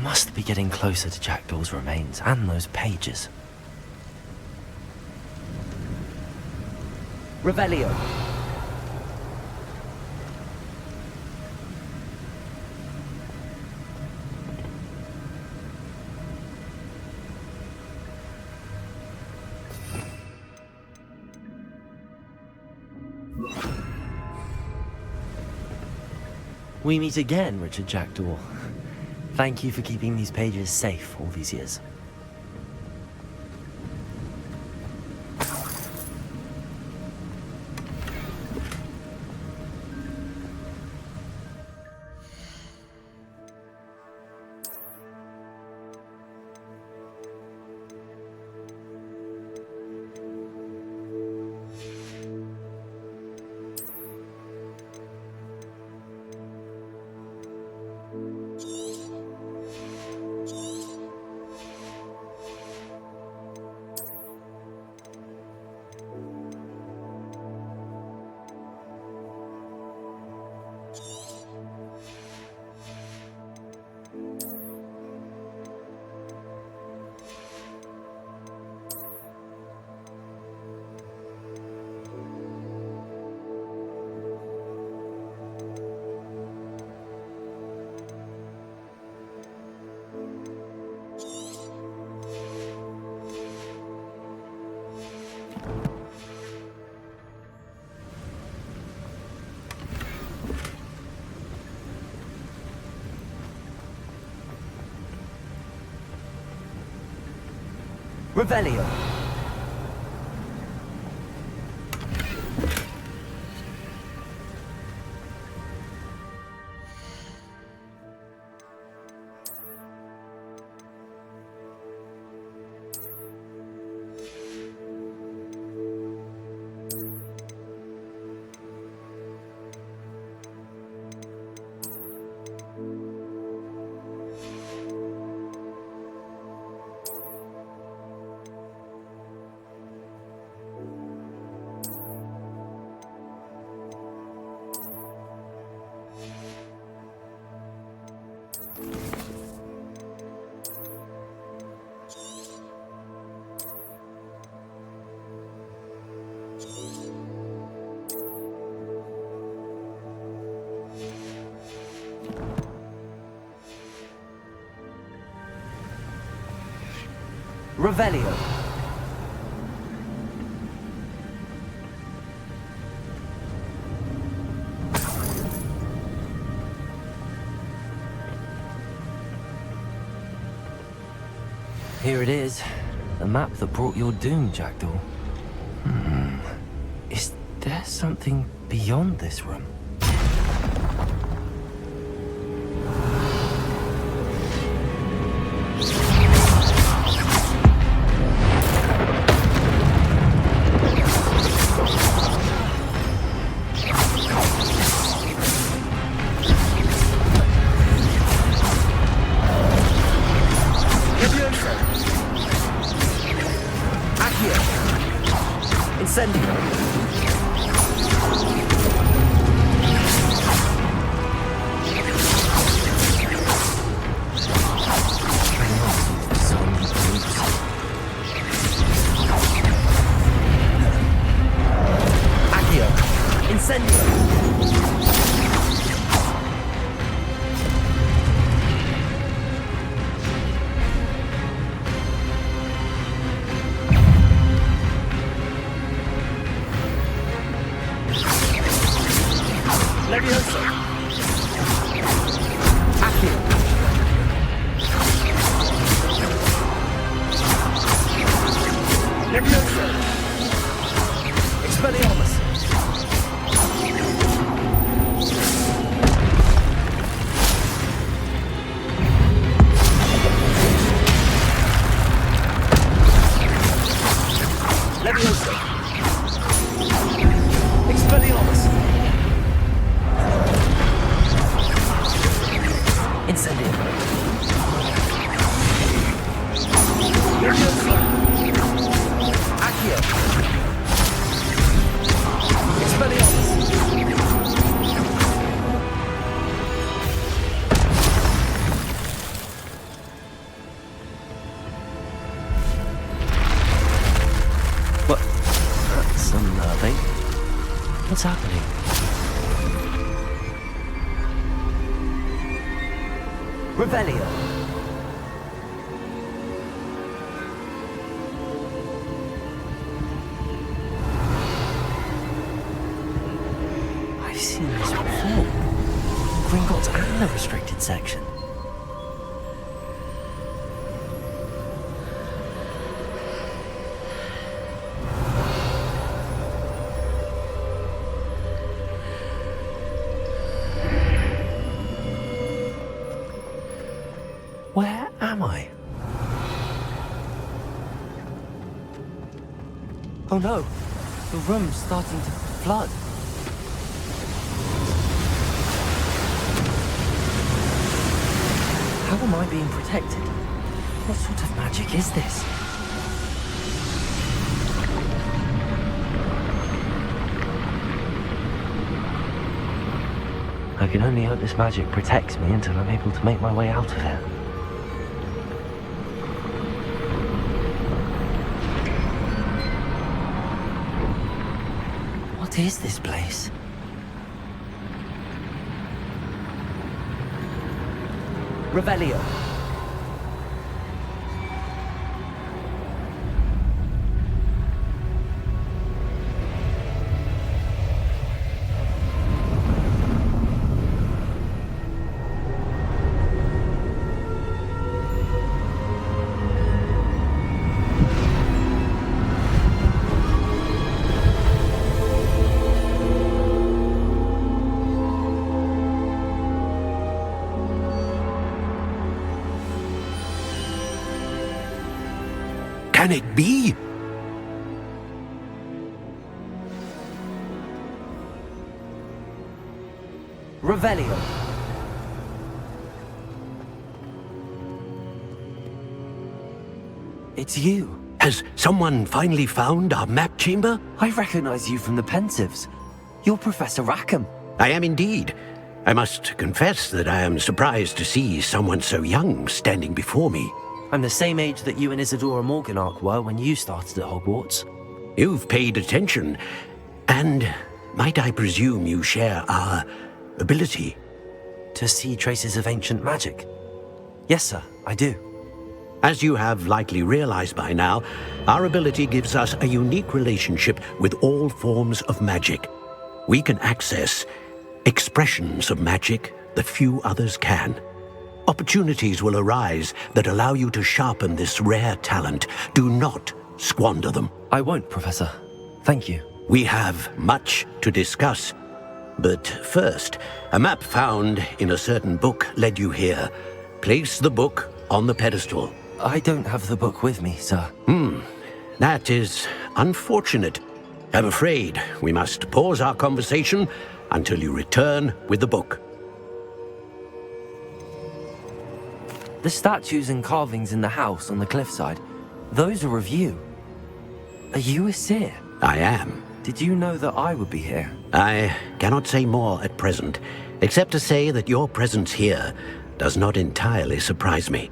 Must be getting closer to Jackdaw's remains and those pages. Revelio. We meet again, Richard Jackdaw. Thank you for keeping these pages safe all these years. Revelio. Revelio. Here it is. The map that brought your doom, Jackdaw. Is there something beyond this room? Revelio. I've seen this before. Gringotts and the restricted section. Where am I? Oh no, the room's starting to flood. How am I being protected? What sort of magic is this? I can only hope this magic protects me until I'm able to make my way out of here. What is this place? Revelio. Can it be? Revelio. It's you. Has someone finally found our map chamber? I recognize you from the Pensives. You're Professor Rackham. I am indeed. I must confess that I am surprised to see someone so young standing before me. I'm the same age that you and Isadora Morganach were when you started at Hogwarts. You've paid attention, and might I presume you share our ability? To see traces of ancient magic? Yes, sir, I do. As you have likely realized by now, our ability gives us a unique relationship with all forms of magic. We can access expressions of magic that few others can. Opportunities will arise that allow you to sharpen this rare talent. Do not squander them. I won't, Professor. Thank you. We have much to discuss. But first, a map found in a certain book led you here. Place the book on the pedestal. I don't have the book with me, sir. That is unfortunate. I'm afraid we must pause our conversation until you return with the book. The statues and carvings in the house on the cliffside, those are of you. Are you a seer? I am. Did you know that I would be here? I cannot say more at present, except to say that your presence here does not entirely surprise me.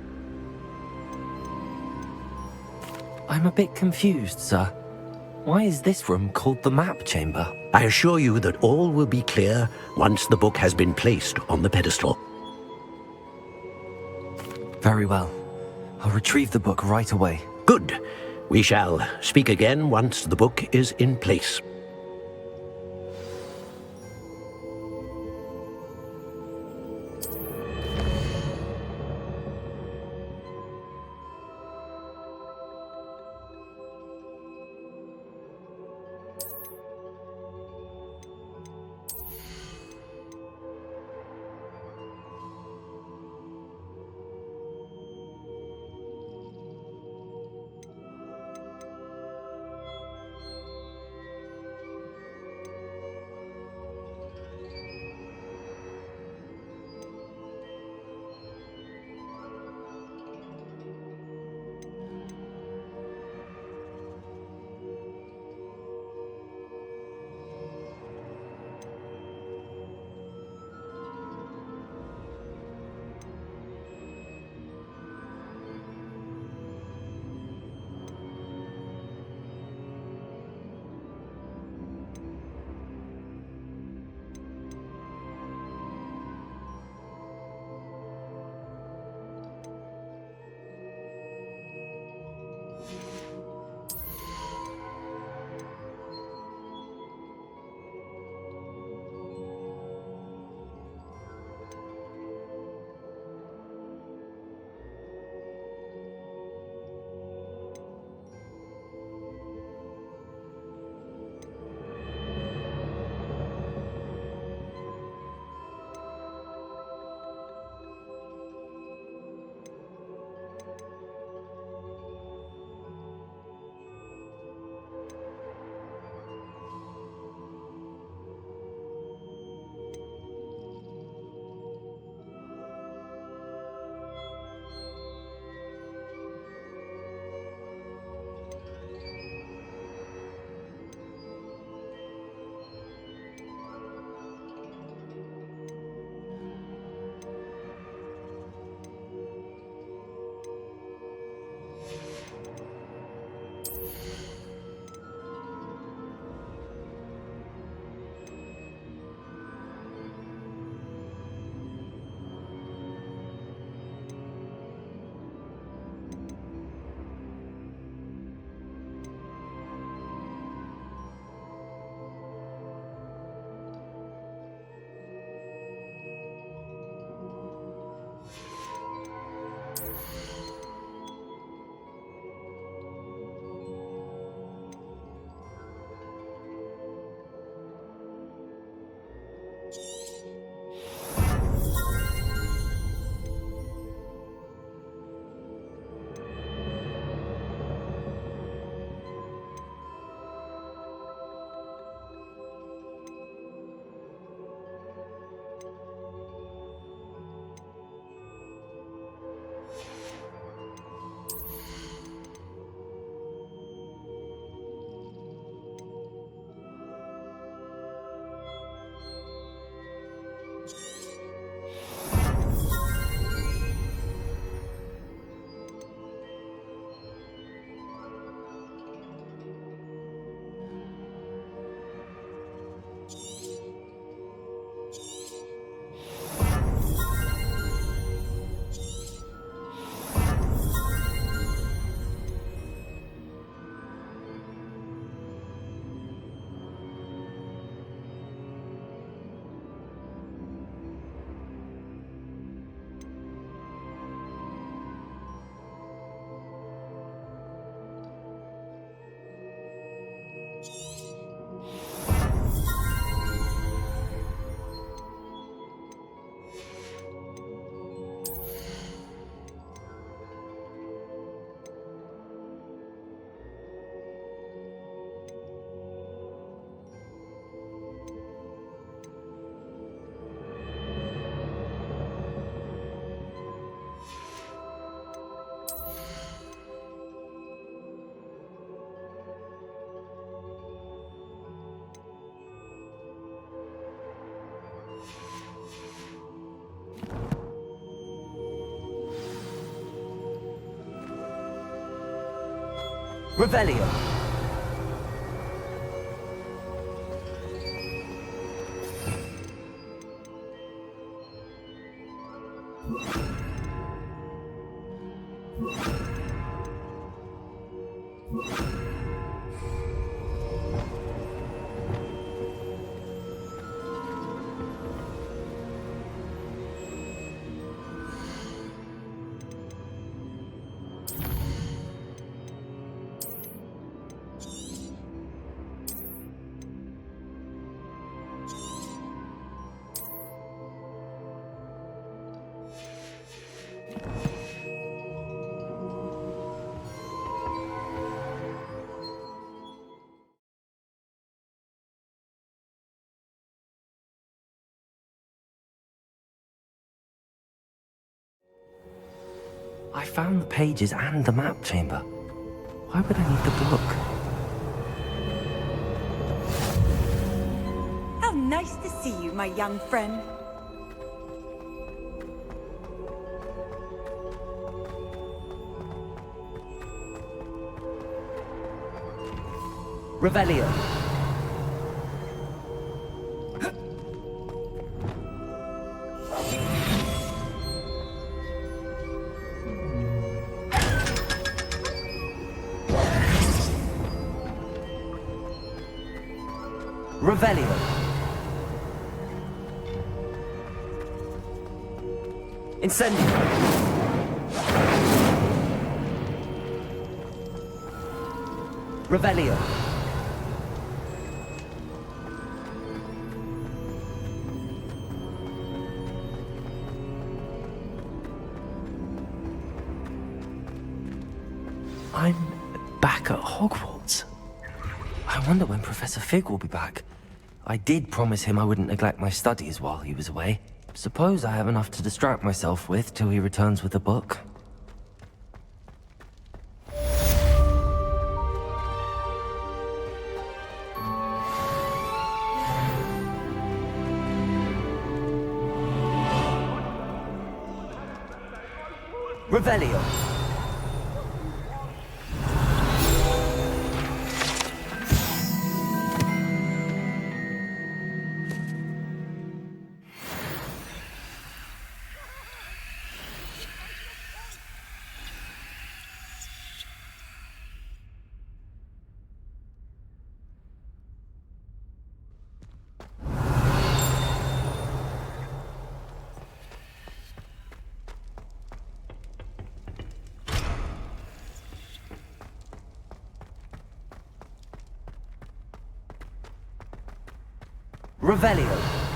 I'm a bit confused, sir. Why is this room called the map chamber? I assure you that all will be clear once the book has been placed on the pedestal. Very well. I'll retrieve the book right away. Good. We shall speak again once the book is in place. Revelio. I found the pages and the map chamber. Why would I need the book? How nice to see you, my young friend. Revelio. Revelio. Incendio. Revelio. I'm back at Hogwarts. I wonder when Professor Fig will be back. I did promise him I wouldn't neglect my studies while he was away. Suppose I have enough to distract myself with till he returns with a book. Revelio. Revelio.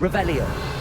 Revelio.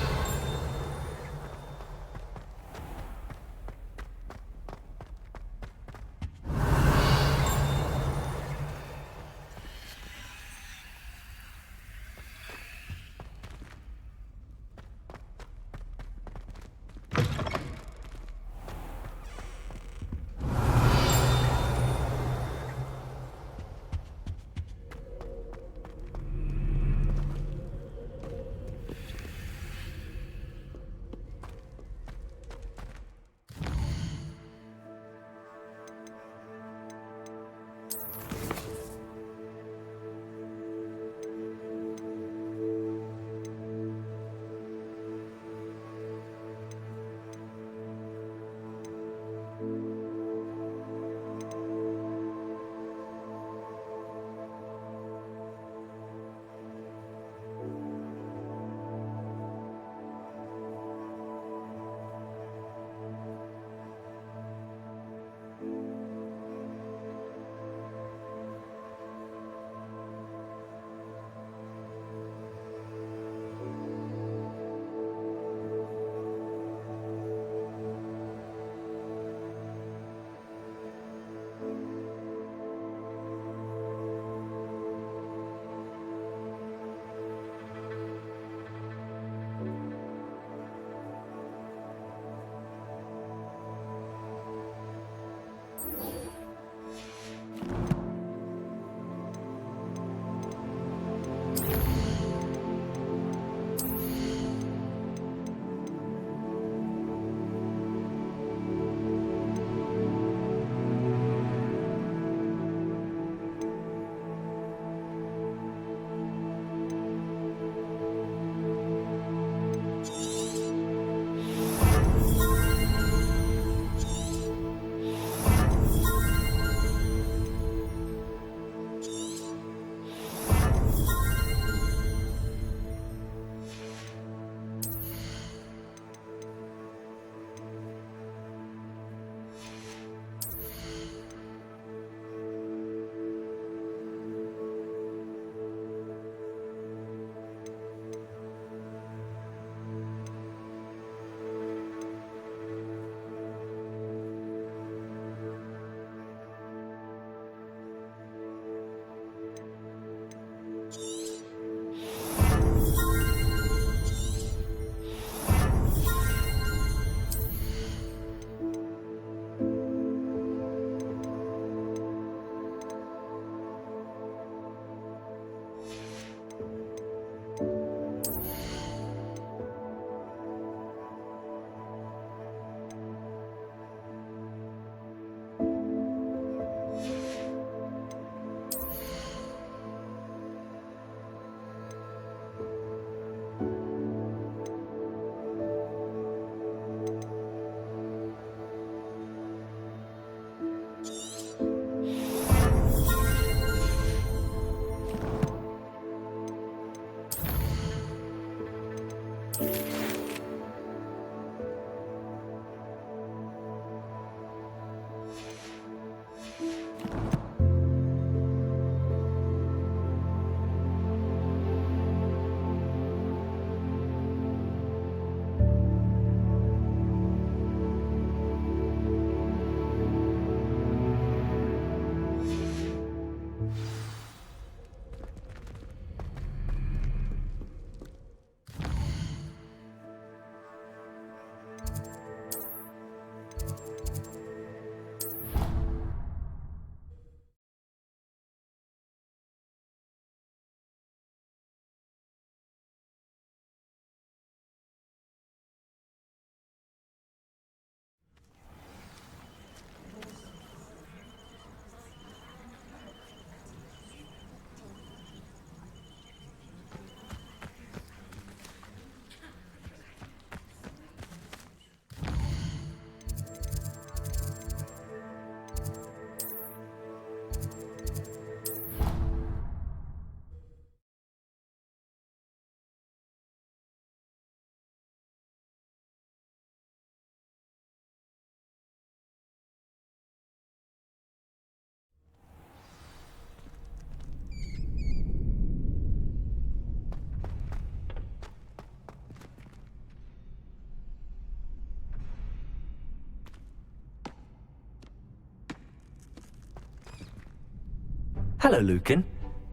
Hello, Lucan.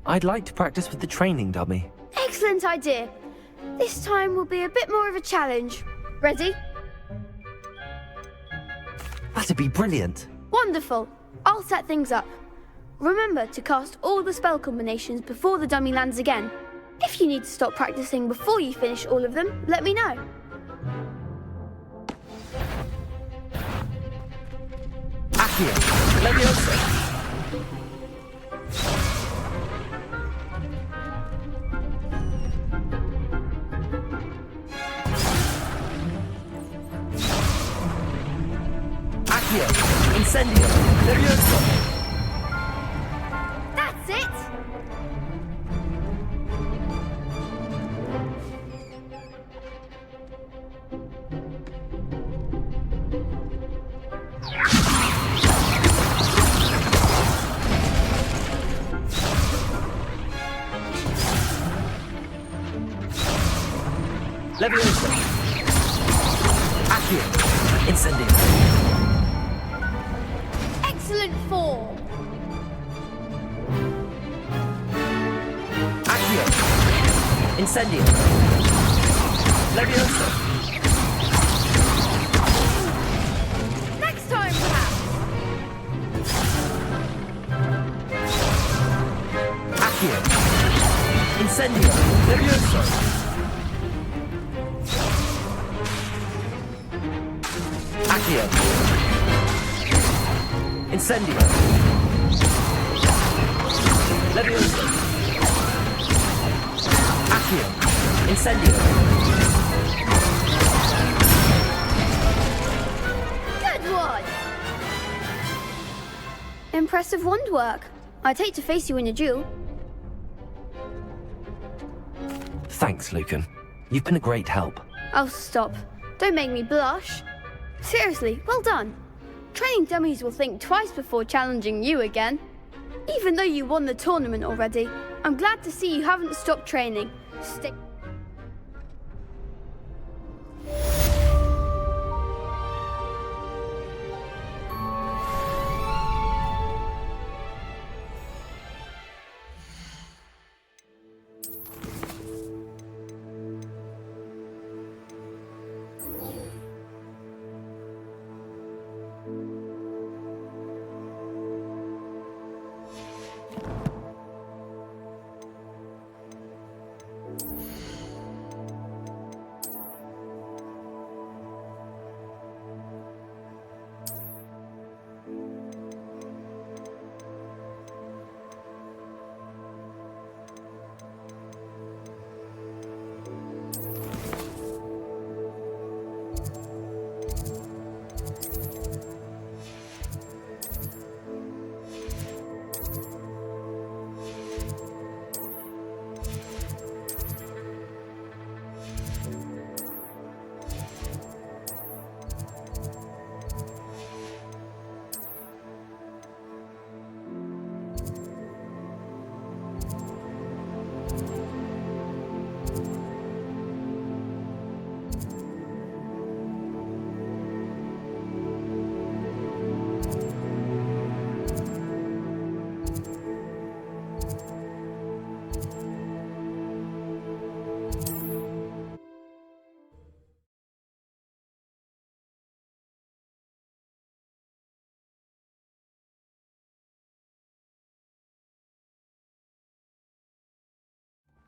I'd like to practice with the training dummy. Excellent idea. This time will be a bit more of a challenge. Ready? That'd be brilliant. Wonderful. I'll set things up. Remember to cast all the spell combinations before the dummy lands again. If you need to stop practicing before you finish all of them, let me know. Accio, Leviosa. Accio, Incendio, Leviosa. That's it! Leviosa. Accio, Incendio. Excellent form! Accio, Incendio. Leviosa. Next time, perhaps! Incendio! Levioso! Accio! Incendio! Levioso! Accio! Incendio! Good one! Impressive wand work. I'd hate to face you in a duel. Thanks, Lucan. You've been a great help. Oh, stop. Don't make me blush. Seriously, well done. Training dummies will think twice before challenging you again. Even though you won the tournament already, I'm glad to see you haven't stopped training. Stay...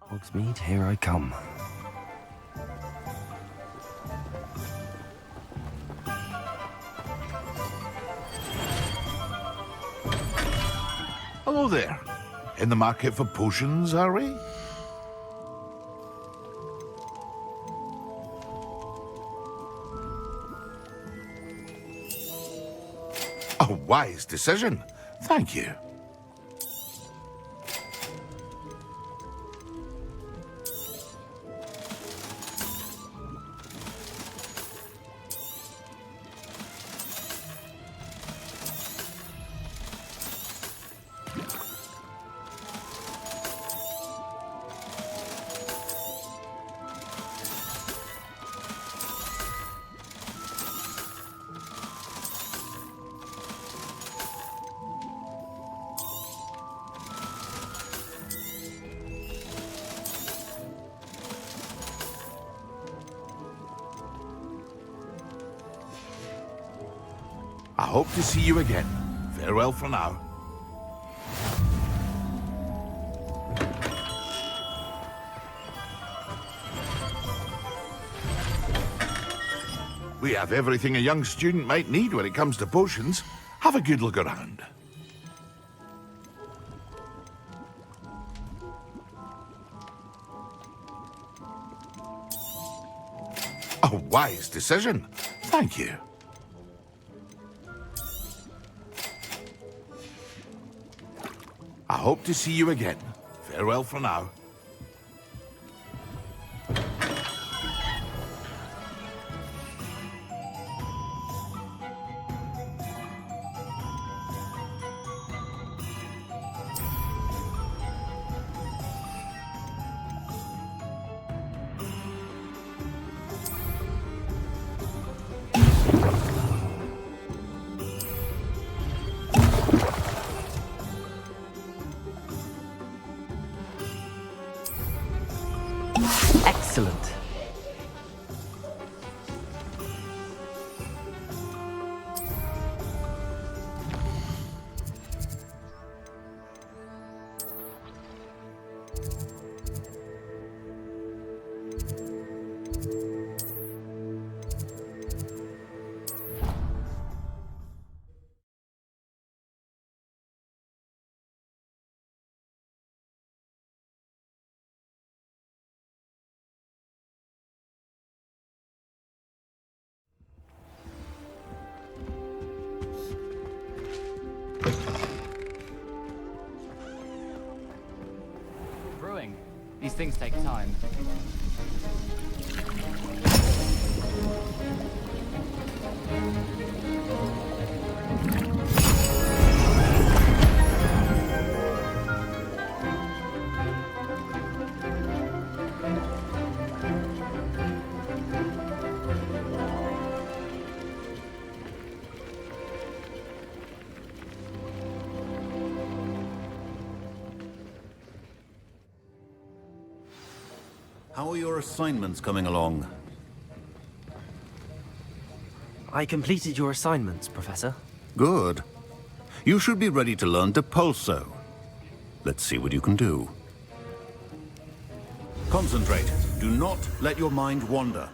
Hogsmeade, here I come. Hello there. In the market for potions, are we? A wise decision. Thank you. I hope to see you again. Farewell for now. We have everything a young student might need when it comes to potions. Have a good look around. A wise decision. Thank you. I hope to see you again. Farewell for now. things take time. How are your assignments coming along? I completed your assignments, Professor. Good. You should be ready to learn Depulso. Let's see what you can do. Concentrate. Do not let your mind wander.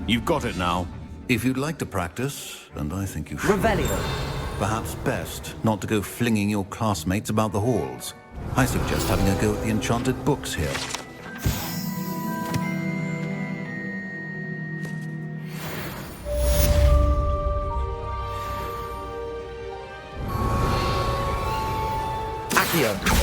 You've got it now. If you'd like to practice, and I think you should, Revelio. perhaps best not to go flinging your classmates about the halls. I suggest having a go at the enchanted books here. Accio.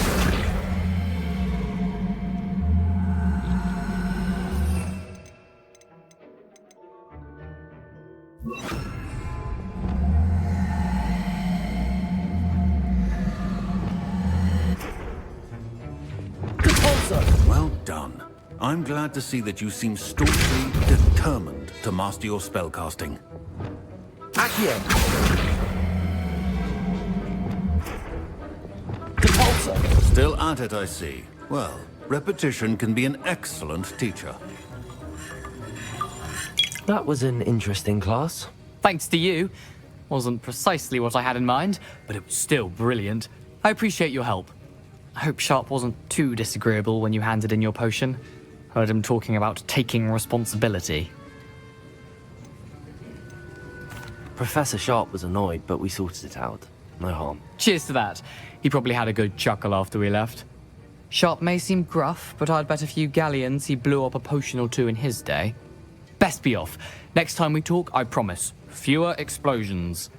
Well done. I'm glad to see that you seem staunchly determined to master your spellcasting. Accio. Depulso. Still at it, I see. Well, repetition can be an excellent teacher. That was an interesting class. Thanks to you. Wasn't precisely what I had in mind, but it was still brilliant. I appreciate your help. I hope Sharp wasn't too disagreeable when you handed in your potion. Heard him talking about taking responsibility. Professor Sharp was annoyed, but we sorted it out. No harm. Cheers to that. He probably had a good chuckle after we left. Sharp may seem gruff, but I'd bet a few galleons he blew up a potion or two in his day. Best be off. Next time we talk, I promise. Fewer explosions.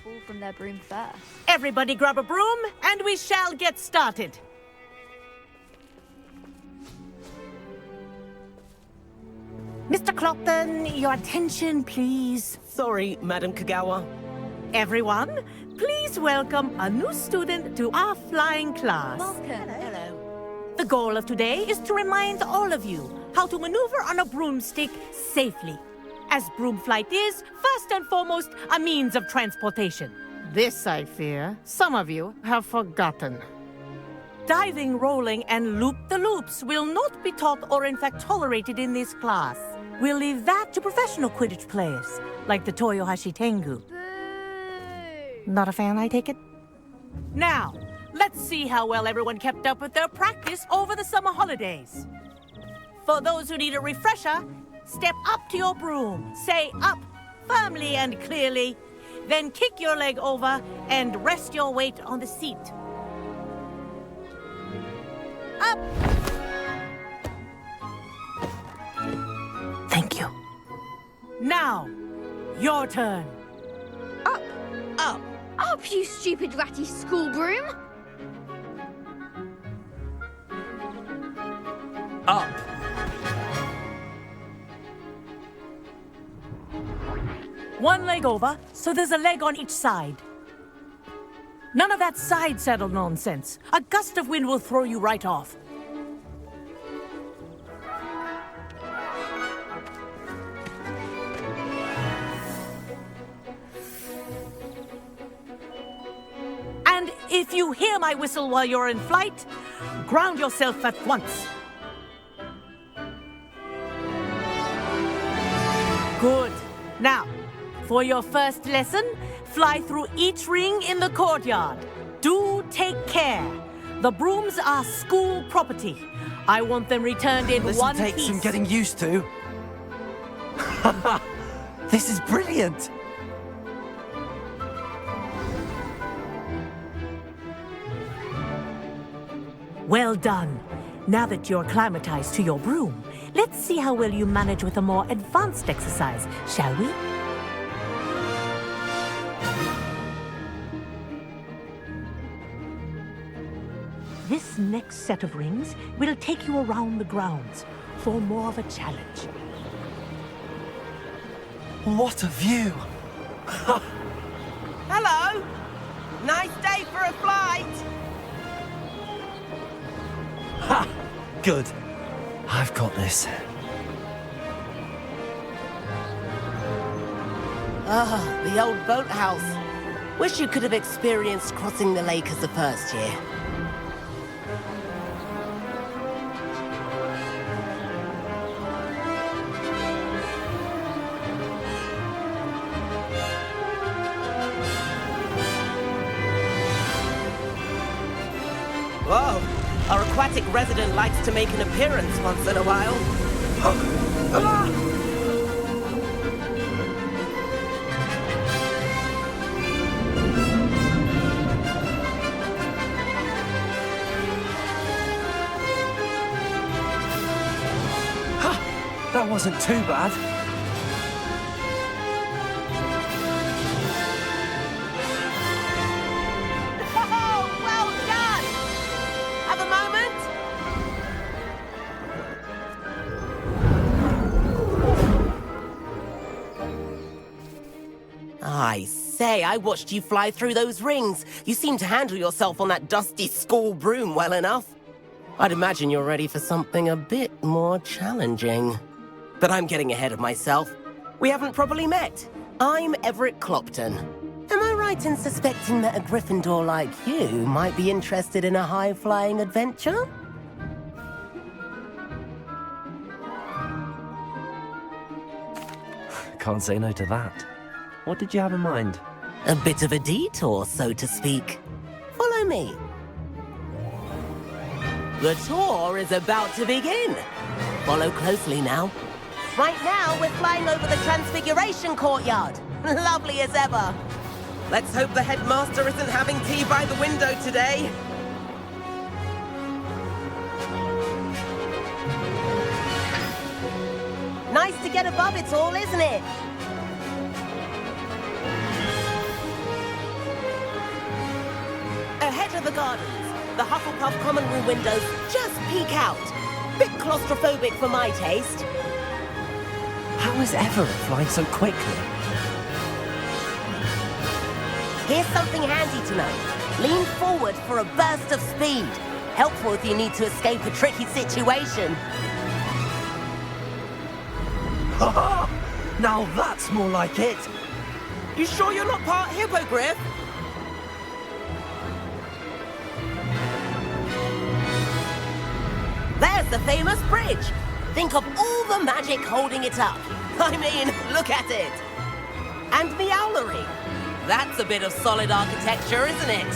Fall from their broom first. Everybody grab a broom, and we shall get started. Mr. Clopton, your attention, please. Sorry, Madam Kagawa. Everyone, please welcome a new student to our flying class. Welcome. Hello. The goal of today is to remind all of you how to maneuver on a broomstick safely, as broom flight is, first and foremost, a means of transportation. This, I fear, some of you have forgotten. Diving, rolling, and loop-the-loops will not be taught or in fact tolerated in this class. We'll leave that to professional Quidditch players, like the Toyohashi Tengu. Not a fan, I take it? Now, let's see how well everyone kept up with their practice over the summer holidays. For those who need a refresher, step up to your broom, say up firmly and clearly, then kick your leg over and rest your weight on the seat. Up! Thank you. Now, your turn. Up! Up! Up, you stupid ratty school broom! Up! One leg over, so there's a leg on each side. None of that side saddle nonsense. A gust of wind will throw you right off. If you hear my whistle while you're in flight, ground yourself at once. Good. Now, for your first lesson, fly through each ring in the courtyard. Do take care. The brooms are school property. I want them returned in one piece. This'll take some getting used to. This is brilliant. Well done. Now that you're acclimatized to your broom, let's see how well you manage with a more advanced exercise, shall we? This next set of rings will take you around the grounds for more of a challenge. What a view. Hello! Nice day for a flight! Ha! Good. I've got this. Ah, the old boathouse. Wish you could have experienced crossing the lake as a first year. Whoa! Our aquatic resident likes to make an appearance once in a while. That wasn't too bad. Oh, well done! Have a moment? I say, I watched you fly through those rings. You seem to handle yourself on that dusty school broom well enough. I'd imagine you're ready for something a bit more challenging. But I'm getting ahead of myself. We haven't properly met. I'm Everett Clopton. Am I right in suspecting that a Gryffindor like you might be interested in a high-flying adventure? Can't say no to that. What did you have in mind? A bit of a detour, so to speak. Follow me. The tour is about to begin. Follow closely now. Right now, we're flying over the Transfiguration Courtyard. Lovely as ever. Let's hope the headmaster isn't having tea by the window today. Nice to get above it all, isn't it? Ahead of the gardens, the Hufflepuff common room windows just peek out. Bit claustrophobic for my taste. How is Everett flying so quickly? Here's something handy to know. Lean forward for a burst of speed. Helpful if you need to escape a tricky situation. Now that's more like it. You sure you're not part hippogriff? There's the famous bridge. Think of all the magic holding it up. I mean, look at it. And the owlery. That's a bit of solid architecture, isn't it?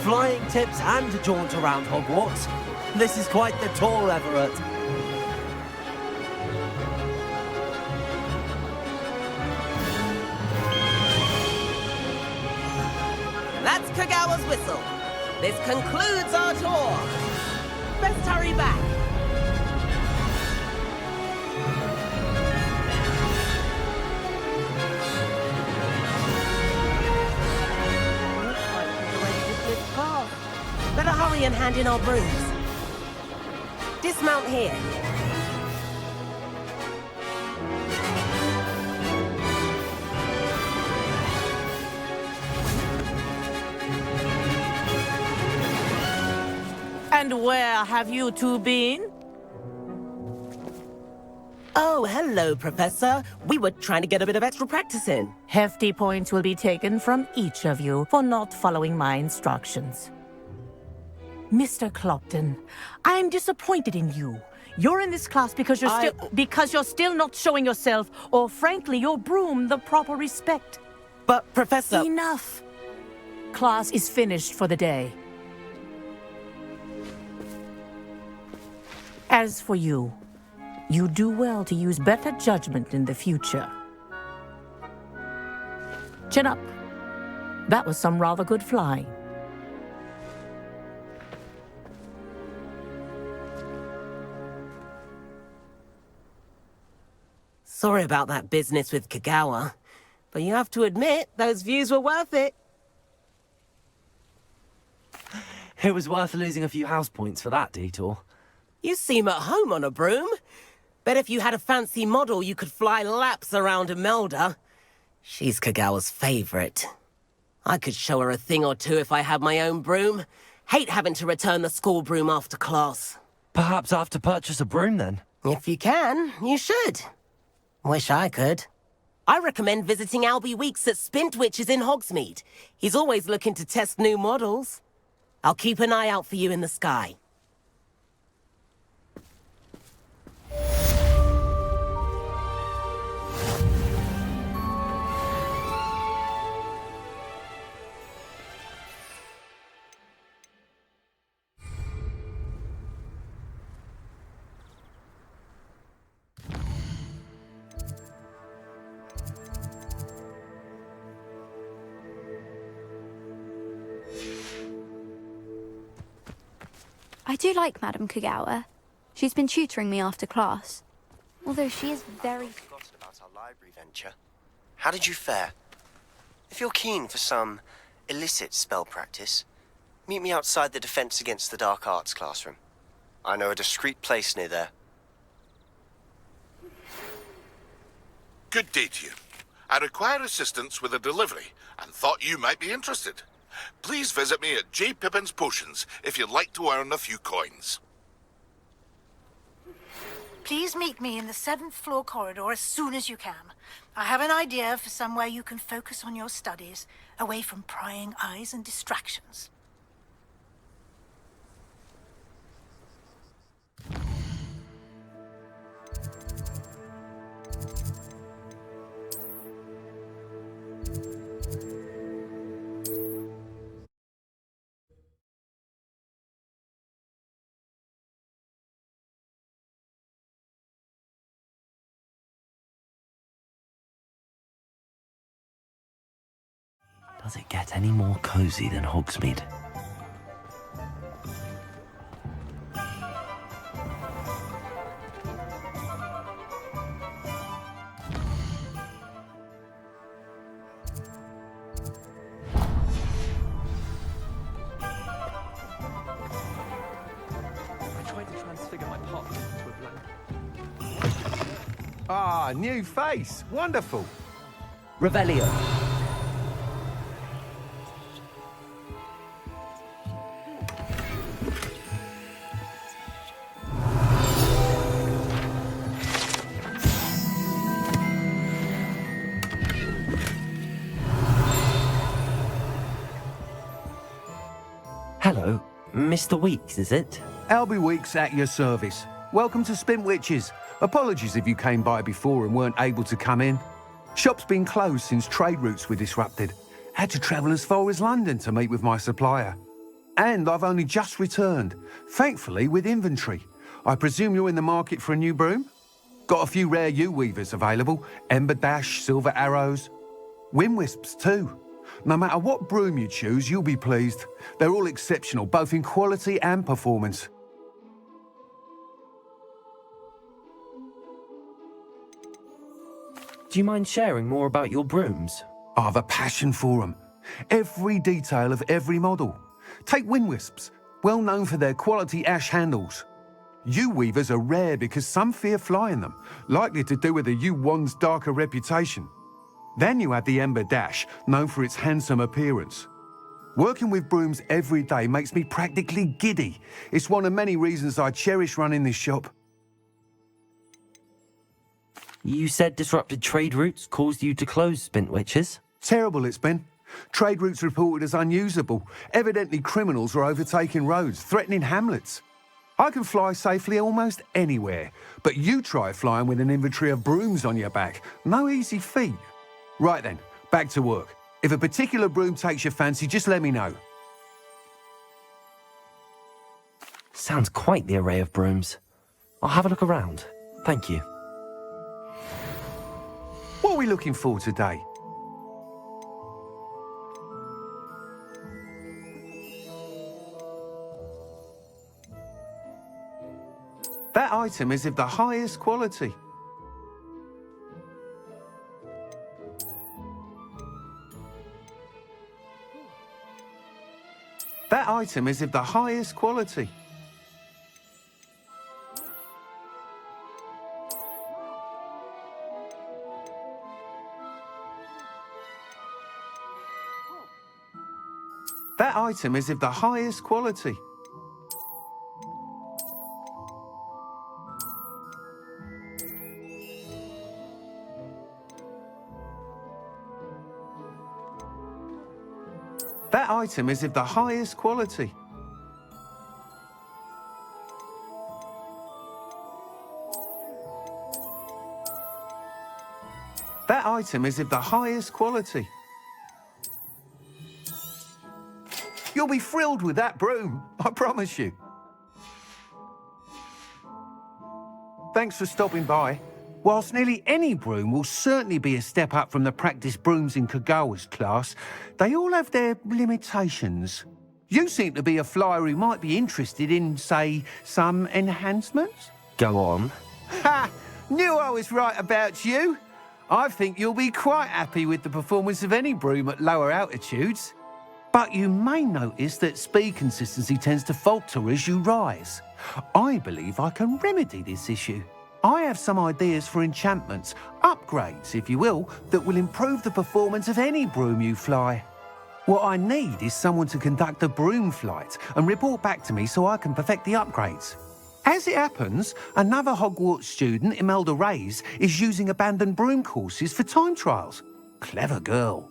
Flying tips and a jaunt around Hogwarts. This is quite the tour, Everett. That's Kagawa's whistle. This concludes our tour. Best hurry back. Better hurry and hand in our brooms. Dismount here. And where have you two been? Oh, hello, Professor. We were trying to get a bit of extra practice in. Hefty points will be taken from each of you for not following my instructions. Mr. Clopton, I'm disappointed in you. You're in this class because you're still not showing yourself, or frankly, your broom the proper respect. But, Professor... Enough. Class is finished for the day. As for you, you do well to use better judgment in the future. Chin up. That was some rather good flying. Sorry about that business with Kagawa, but you have to admit, those views were worth it. It was worth losing a few house points for that detour. You seem at home on a broom. Bet if you had a fancy model, you could fly laps around Imelda. She's Kagawa's favorite. I could show her a thing or two if I had my own broom. Hate having to return the school broom after class. Perhaps I have to purchase a broom then? If you can, you should. Wish I could. I recommend visiting Albie Weeks at Spintwitches in Hogsmeade. He's always looking to test new models. I'll keep an eye out for you in the sky. I do like Madame Kagawa. She's been tutoring me after class. Although she is very... Forgotten about our library venture. How did you fare? If you're keen for some illicit spell practice, meet me outside the Defense Against the Dark Arts classroom. I know a discreet place near there. Good day to you. I require assistance with a delivery and thought you might be interested. Please visit me at J. Pippin's Potions if you'd like to earn a few coins. Please meet me in the 7th floor corridor as soon as you can. I have an idea for somewhere you can focus on your studies, away from prying eyes and distractions. Does it get any more cozy than Hogsmeade? Ah, new face. Wonderful. Revelio. Hello, Mr. Weeks, is it? Albie Weeks at your service. Welcome to Spintwitches. Apologies if you came by before and weren't able to come in. Shop's been closed since trade routes were disrupted. Had to travel as far as London to meet with my supplier. And I've only just returned, thankfully with inventory. I presume you're in the market for a new broom? Got a few rare U-weavers available. Ember Dash, Silver Arrows. Wind Wisps too. No matter what broom you choose, you'll be pleased. They're all exceptional, both in quality and performance. Do you mind sharing more about your brooms? I have a passion for them. Every detail of every model. Take Wind Wisps, well known for their quality ash handles. U-weavers are rare because some fear flying them, likely to do with the U-wand's darker reputation. Then you have the Ember Dash, known for its handsome appearance. Working with brooms every day makes me practically giddy. It's one of many reasons I cherish running this shop. You said disrupted trade routes caused you to close Spintwitches? Terrible it's been. Trade routes reported as unusable. Evidently criminals were overtaking roads, threatening hamlets. I can fly safely almost anywhere, but you try flying with an inventory of brooms on your back. No easy feat. Right then, back to work. If a particular broom takes your fancy, just let me know. Sounds quite the array of brooms. I'll have a look around. Thank you. What are we looking for today? That item is of the highest quality. That item is of the highest quality. That item is of the highest quality. That item is of the highest quality. That item is of the highest quality. You'll be thrilled with that broom, I promise you. Thanks for stopping by. Whilst nearly any broom will certainly be a step up from the practice brooms in Kagawa's class, they all have their limitations. You seem to be a flyer who might be interested in, say, some enhancements? Go on. Ha! Knew I was right about you. I think you'll be quite happy with the performance of any broom at lower altitudes. But you may notice that speed consistency tends to falter as you rise. I believe I can remedy this issue. I have some ideas for enchantments, upgrades, if you will, that will improve the performance of any broom you fly. What I need is someone to conduct a broom flight and report back to me so I can perfect the upgrades. As it happens, another Hogwarts student, Imelda Reyes, is using abandoned broom courses for time trials. Clever girl.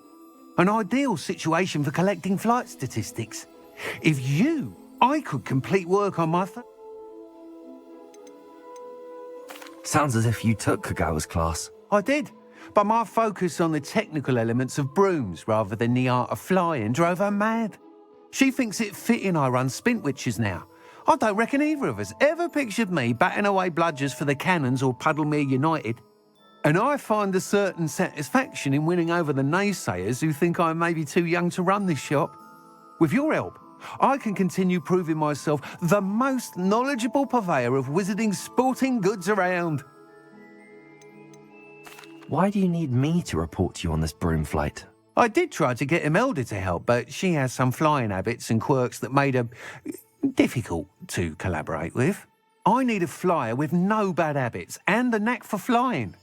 An ideal situation for collecting flight statistics. If I could complete work on my... Sounds as if you took Kagawa's class. I did, but my focus on the technical elements of brooms rather than the art of flying drove her mad. She thinks it fitting I run Spintwitches now. I don't reckon either of us ever pictured me batting away bludgers for the Cannons or Puddlemere United. And I find a certain satisfaction in winning over the naysayers who think I may be too young to run this shop. With your help, I can continue proving myself the most knowledgeable purveyor of wizarding sporting goods around. Why do you need me to report to you on this broom flight? I did try to get Imelda to help, but she has some flying habits and quirks that made her difficult to collaborate with. I need a flyer with no bad habits and a knack for flying.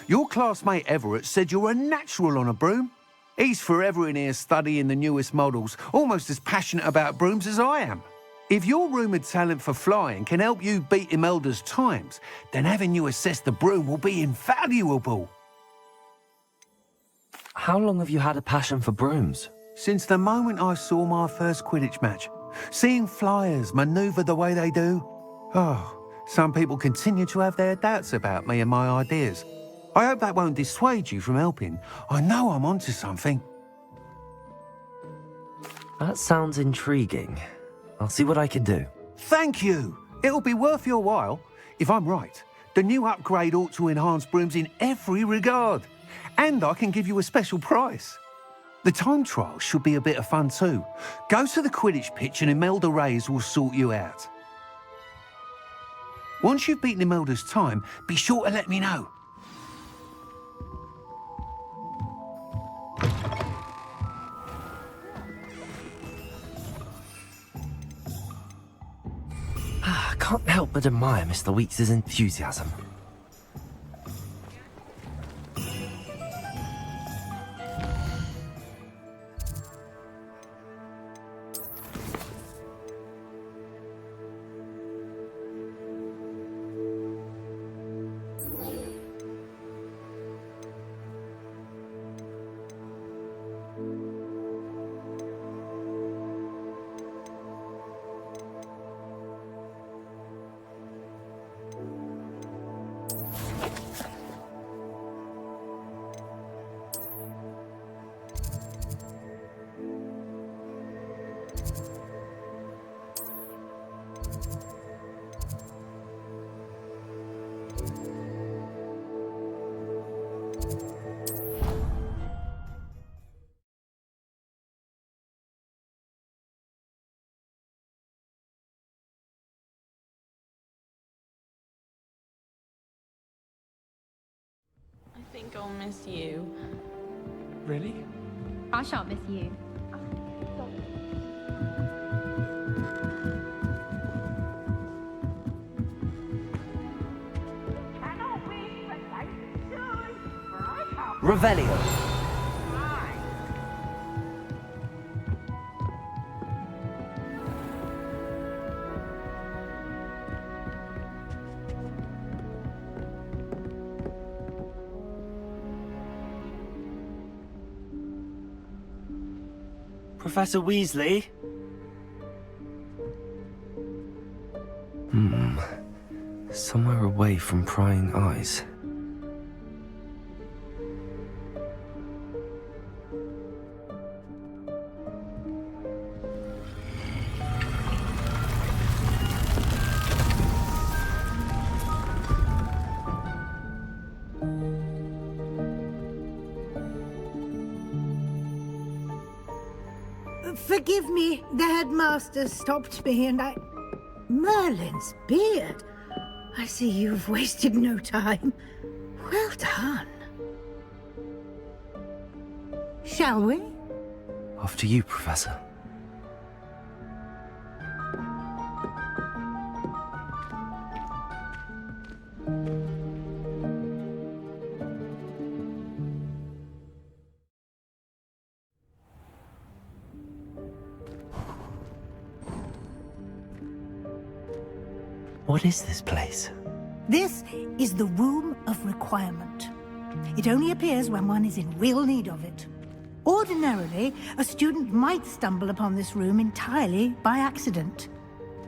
Your classmate Everett said you're a natural on a broom. He's forever in here studying the newest models, almost as passionate about brooms as I am. If your rumoured talent for flying can help you beat Imelda's times, then having you assess the broom will be invaluable. How long have you had a passion for brooms? Since the moment I saw my first Quidditch match. Seeing flyers manoeuvre the way they do. Oh, some people continue to have their doubts about me and my ideas. I hope that won't dissuade you from helping. I know I'm onto something. That sounds intriguing. I'll see what I can do. Thank you. It'll be worth your while. If I'm right, the new upgrade ought to enhance brooms in every regard. And I can give you a special price. The time trial should be a bit of fun too. Go to the Quidditch pitch and Imelda Reyes will sort you out. Once you've beaten Imelda's time, be sure to let me know. I can't help but admire Mr. Weeks' enthusiasm. shall miss you. Really? I shan't miss you. Revelio. Professor Weasley? Somewhere away from prying eyes. Forgive me, the headmaster stopped me and I... Merlin's beard. I see you've wasted no time. Well done. Shall we? After you, Professor. What is this place? This is the Room of Requirement. It only appears when one is in real need of it. Ordinarily, a student might stumble upon this room entirely by accident.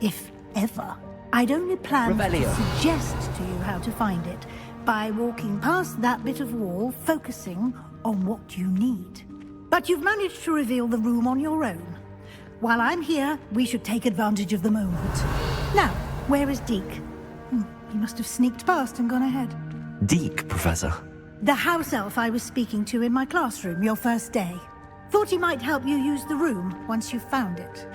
If ever. I'd only plan to suggest to you how to find it by walking past that bit of wall, focusing on what you need. But you've managed to reveal the room on your own. While I'm here, we should take advantage of the moment. Now, where is Deke? He must have sneaked past and gone ahead. Deke, Professor. The house elf I was speaking to in my classroom your first day. Thought he might help you use the room once you found it.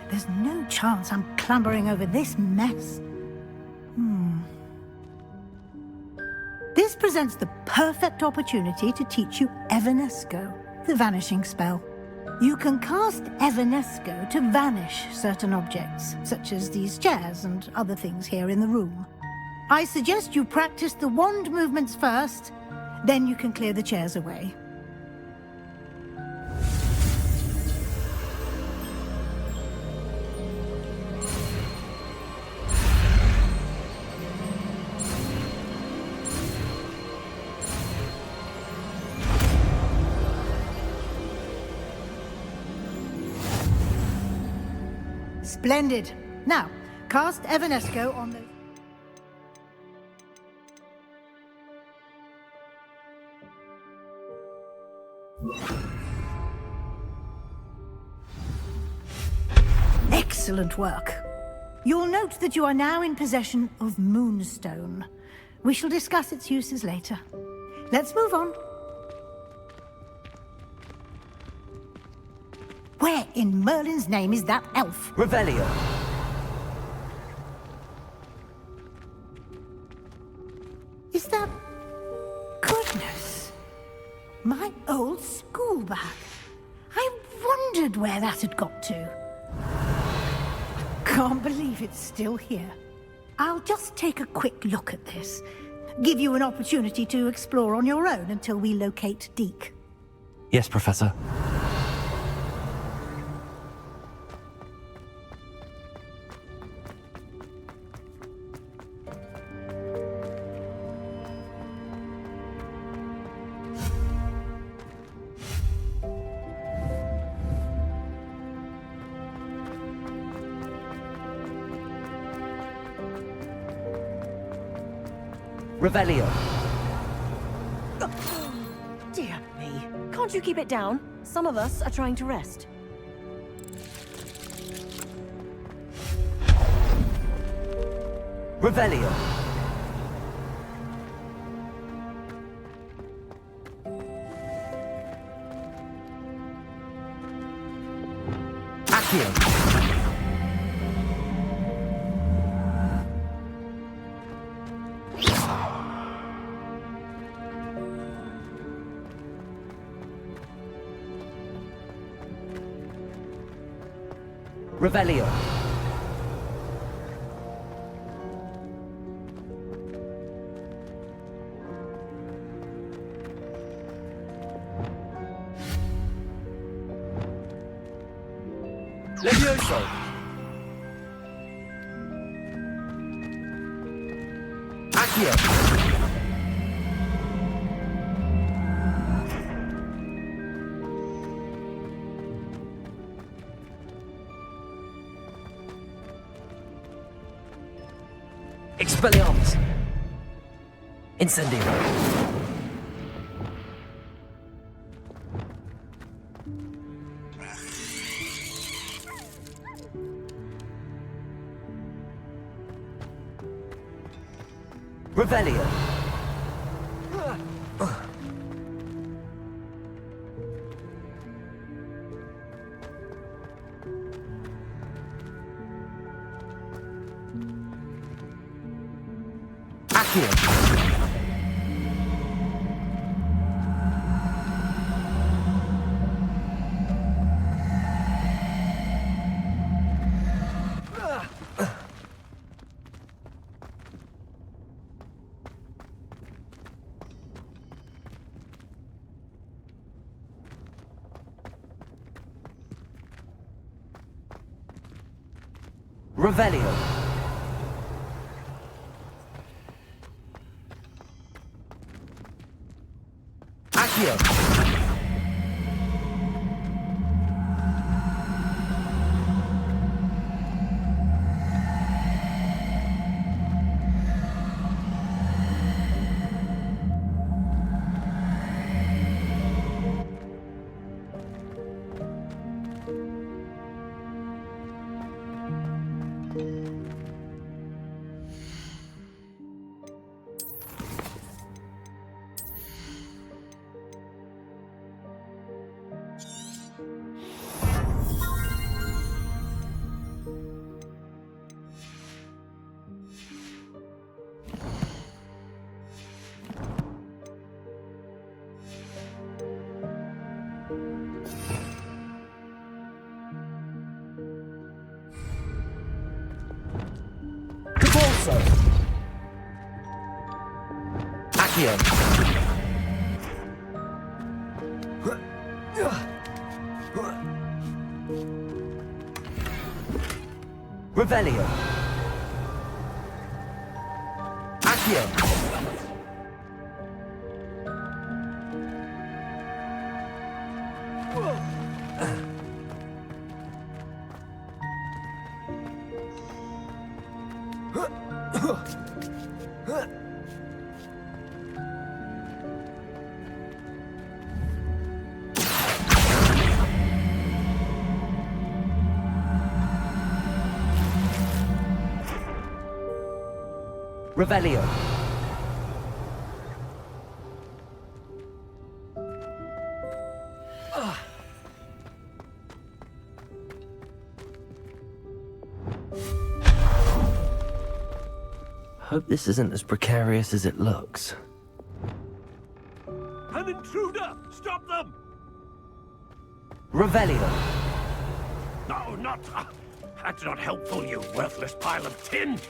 There's no chance I'm clambering over this mess. This presents the perfect opportunity to teach you Evanesco, the vanishing spell. You can cast Evanesco to vanish certain objects, such as these chairs and other things here in the room. I suggest you practice the wand movements first, then you can clear the chairs away. Splendid. Now, cast Evanesco on the... Excellent work. You'll note that you are now in possession of Moonstone. We shall discuss its uses later. Let's move on. Where in Merlin's name is that elf? Revelio. Is that... Goodness. My old school bag. I wondered where that had got to. Can't believe it's still here. I'll just take a quick look at this. Give you an opportunity to explore on your own until we locate Deke. Yes, Professor. Revelio. Dear me. Can't you keep it down? Some of us are trying to rest. Revelio. Accio. Revelio. Levioso! Accio! Expelliarmus! Incendio! Revelio! Accio! Revelio! Accio! Capolso! Accio! Revelio! Accio! Revelio! Hope this isn't as precarious as it looks. An intruder! Stop them! Revelio! No, not... that's not helpful, you worthless pile of tin!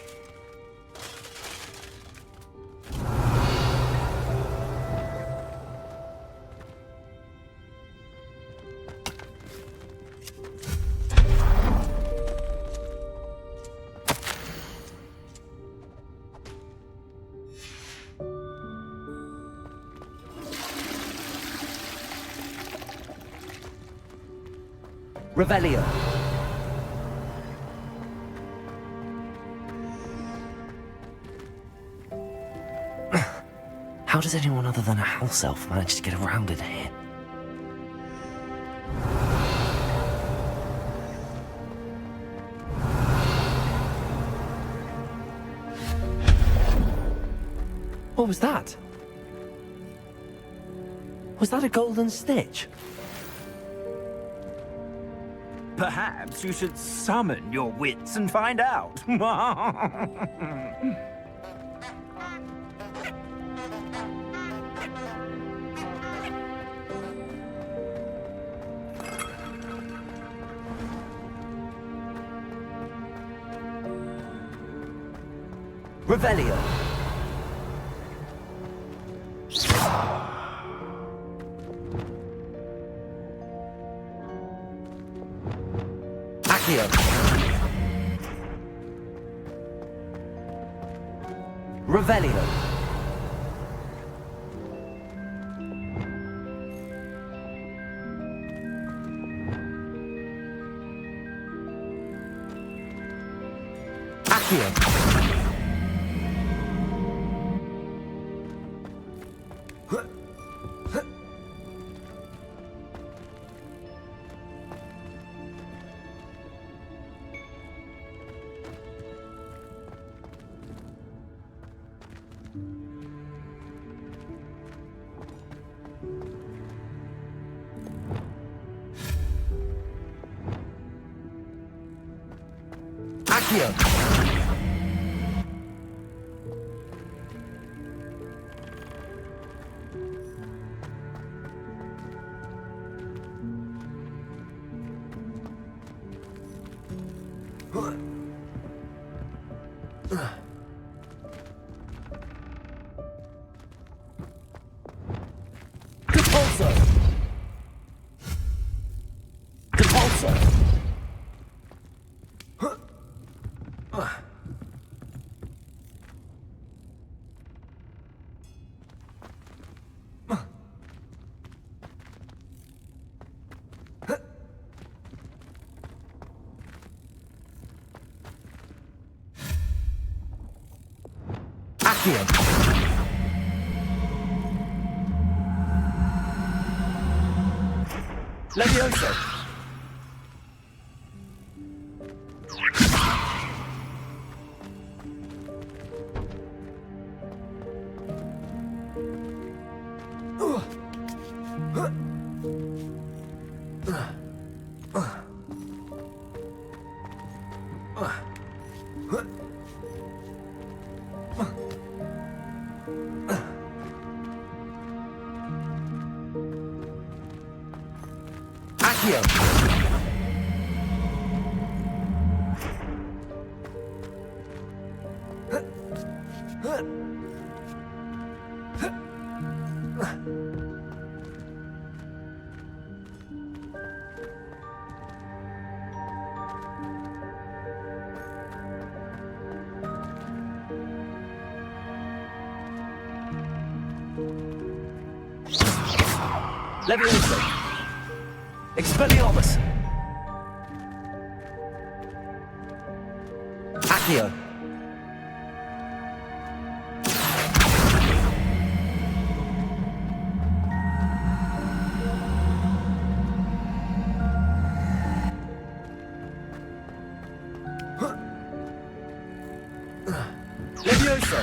Revelio! How does anyone other than a house elf manage to get around in here? What was that? Was that a golden stitch? Perhaps you should summon your wits and find out. Revelio. Accio. Revelio. Accio. Accio. Compulso. Compulso. Accio. Levioso. Accio. Levioso. Expelliarmus. Accio. Levioso.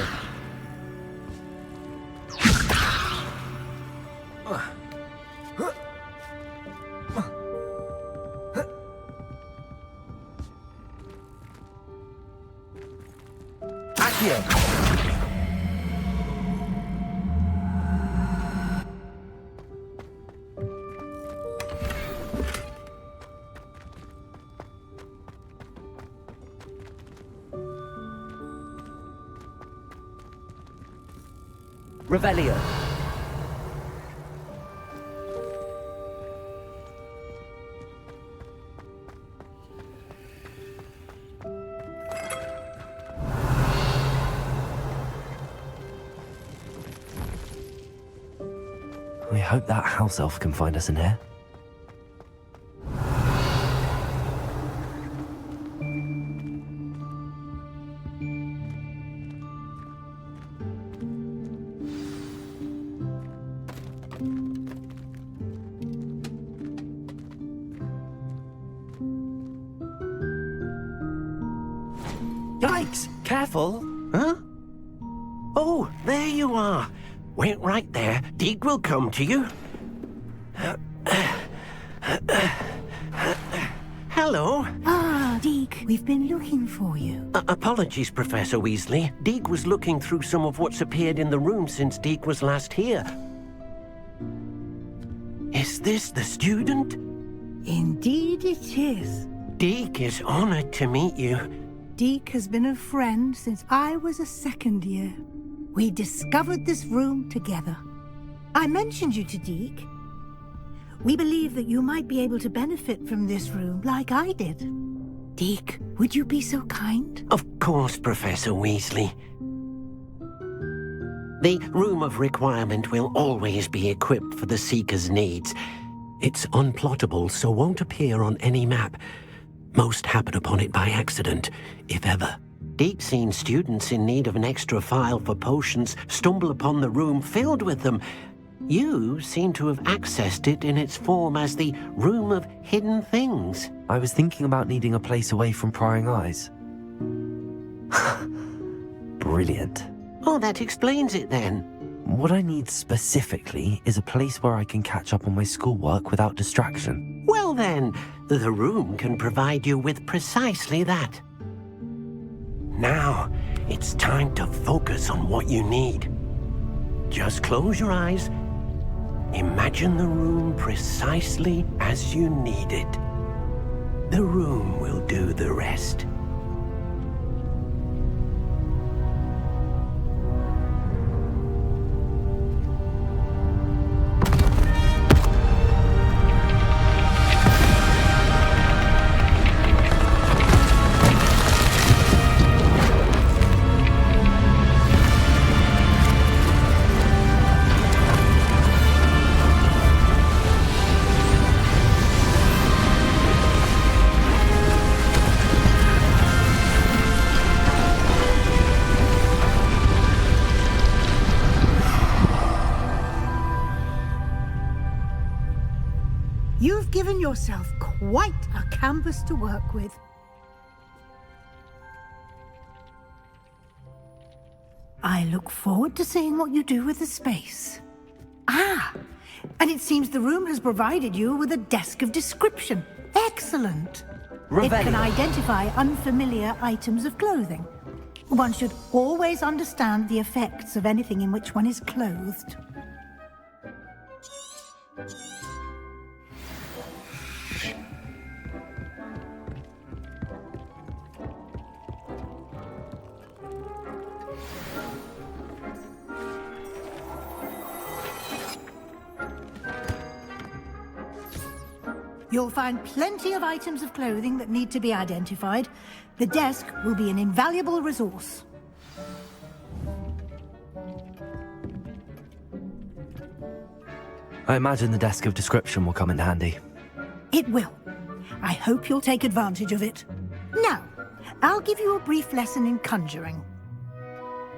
Accio. Revelio. We hope that house elf can find us in here. Yikes! Careful! Huh? Oh, there you are. Wait right there. Deek will come to you. Hello. Ah, Deek, we've been looking for you. Apologies, Professor Weasley. Deek was looking through some of what's appeared in the room since Deek was last here. Is this the student? Indeed it is. Deek is honored to meet you. Deke has been a friend since I was a second year. We discovered this room together. I mentioned you to Deke. We believe that you might be able to benefit from this room like I did. Deke, would you be so kind? Of course, Professor Weasley. The Room of Requirement will always be equipped for the Seeker's needs. It's unplottable, so won't appear on any map. Most happen upon it by accident, if ever. Deep-seen students in need of an extra file for potions stumble upon the room filled with them. You seem to have accessed it in its form as the Room of Hidden Things. I was thinking about needing a place away from prying eyes. Brilliant. Oh, that explains it then. What I need specifically is a place where I can catch up on my schoolwork without distraction. Well then, the room can provide you with precisely that. Now, it's time to focus on what you need. Just close your eyes. Imagine the room precisely as you need it. The room will do the rest. You've given yourself quite a canvas to work with. I look forward to seeing what you do with the space. Ah, and it seems the room has provided you with a desk of description. Excellent. It can identify unfamiliar items of clothing. One should always understand the effects of anything in which one is clothed. You'll find plenty of items of clothing that need to be identified. The desk will be an invaluable resource. I imagine the desk of description will come in handy. It will. I hope you'll take advantage of it. Now, I'll give you a brief lesson in conjuring.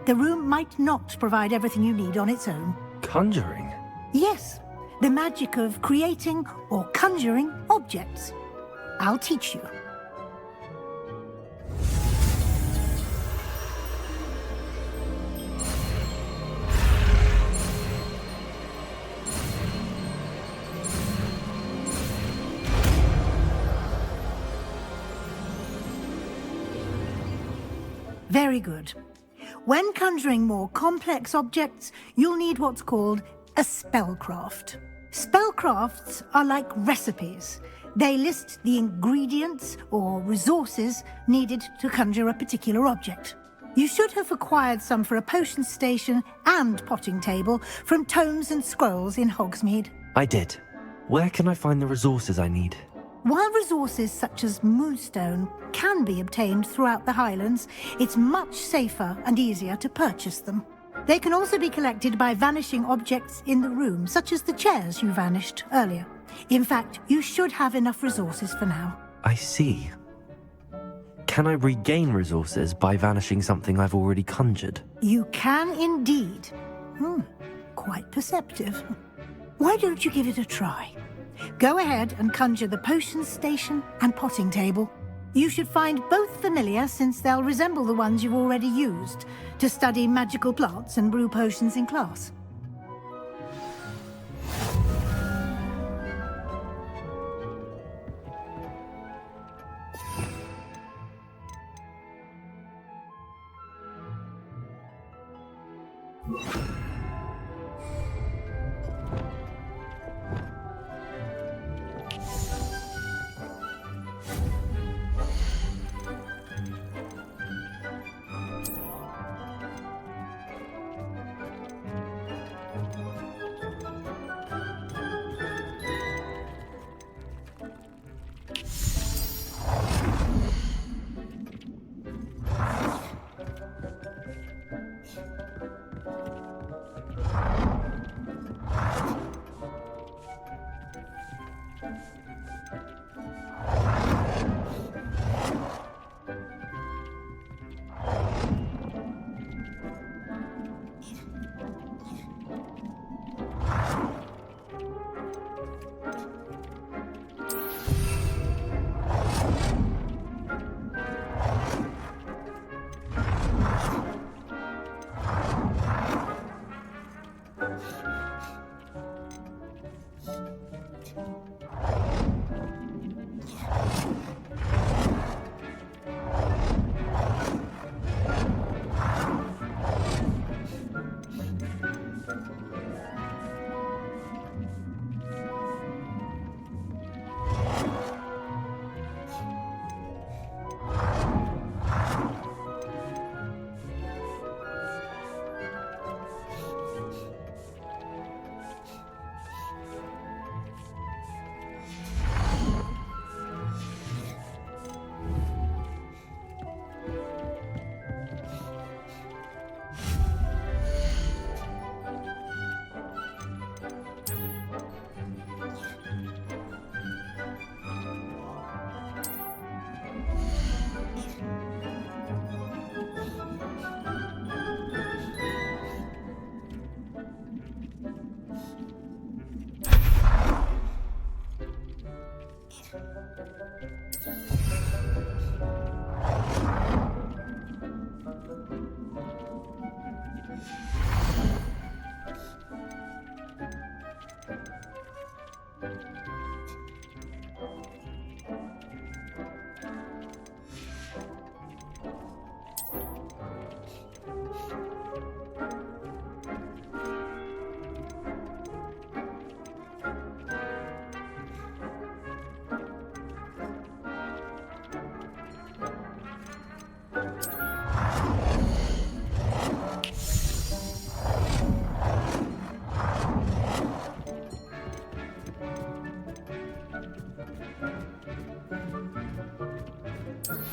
The room might not provide everything you need on its own. Conjuring? Yes, the magic of creating or conjuring objects. I'll teach you. Very good. When conjuring more complex objects, you'll need what's called a spellcraft. Spellcrafts are like recipes. They list the ingredients or resources needed to conjure a particular object. You should have acquired some for a potion station and potting table from tomes and scrolls in Hogsmeade. I did. Where can I find the resources I need? While resources such as moonstone can be obtained throughout the Highlands, it's much safer and easier to purchase them. They can also be collected by vanishing objects in the room, such as the chairs you vanished earlier. In fact, you should have enough resources for now. I see. Can I regain resources by vanishing something I've already conjured? You can indeed. Quite perceptive. Why don't you give it a try? Go ahead and conjure the potion station and potting table. You should find both familiar, since they'll resemble the ones you've already used to study magical plants and brew potions in class.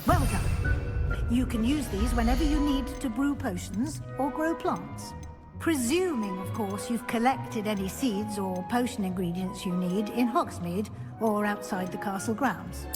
Well done. You can use these whenever you need to brew potions or grow plants. Presuming, of course, you've collected any seeds or potion ingredients you need in Hogsmeade or outside the castle grounds.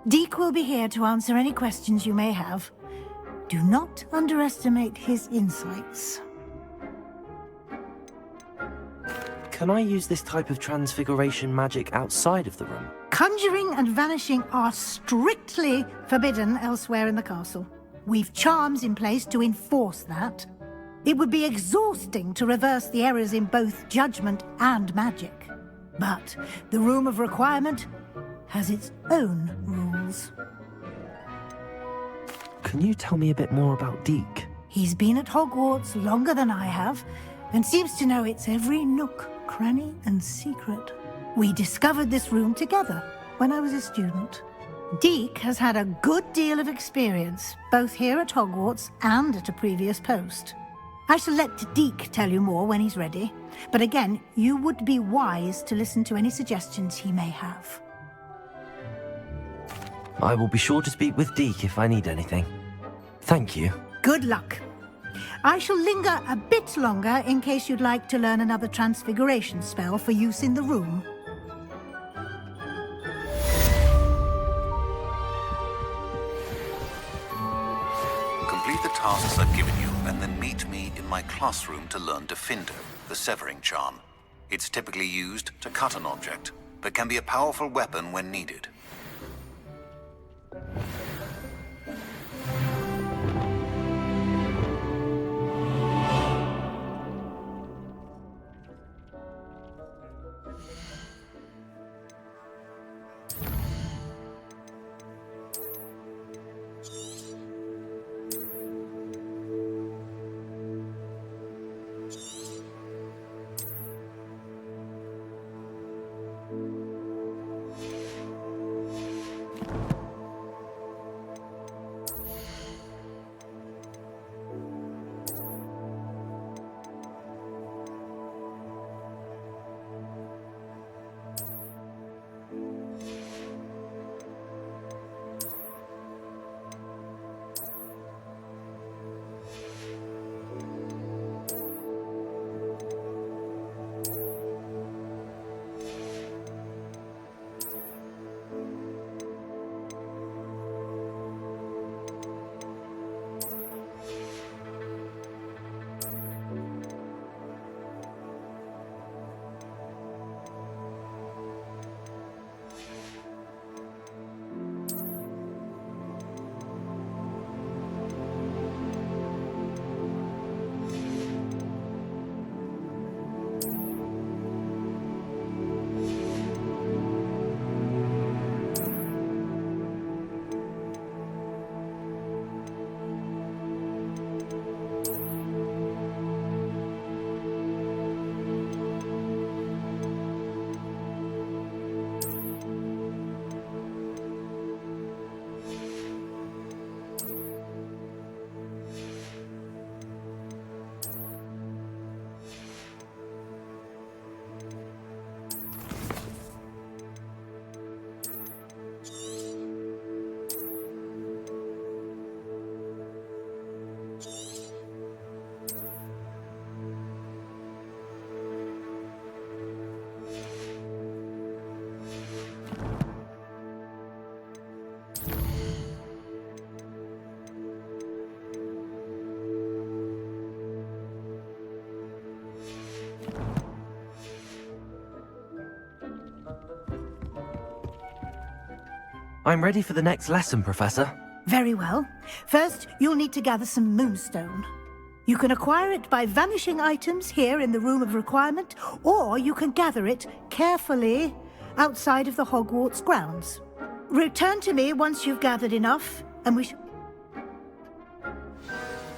Deke will be here to answer any questions you may have. Do not underestimate his insights. Can I use this type of transfiguration magic outside of the room? Conjuring and vanishing are strictly forbidden elsewhere in the castle. We've charms in place to enforce that. It would be exhausting to reverse the errors in both judgment and magic. But the Room of Requirement has its own rules. Can you tell me a bit more about Deke? He's been at Hogwarts longer than I have, and seems to know its every nook, cranny, and secret. We discovered this room together when I was a student. Deke has had a good deal of experience, both here at Hogwarts and at a previous post. I shall let Deke tell you more when he's ready, but again, you would be wise to listen to any suggestions he may have. I will be sure to speak with Deke if I need anything. Thank you. Good luck. I shall linger a bit longer in case you'd like to learn another transfiguration spell for use in the room. Complete the tasks I've given you, and then meet me in my classroom to learn Defendo, the severing charm. It's typically used to cut an object, but can be a powerful weapon when needed. I'm ready for the next lesson, Professor. Very well. First, you'll need to gather some moonstone. You can acquire it by vanishing items here in the Room of Requirement, or you can gather it carefully outside of the Hogwarts grounds. Return to me once you've gathered enough, and we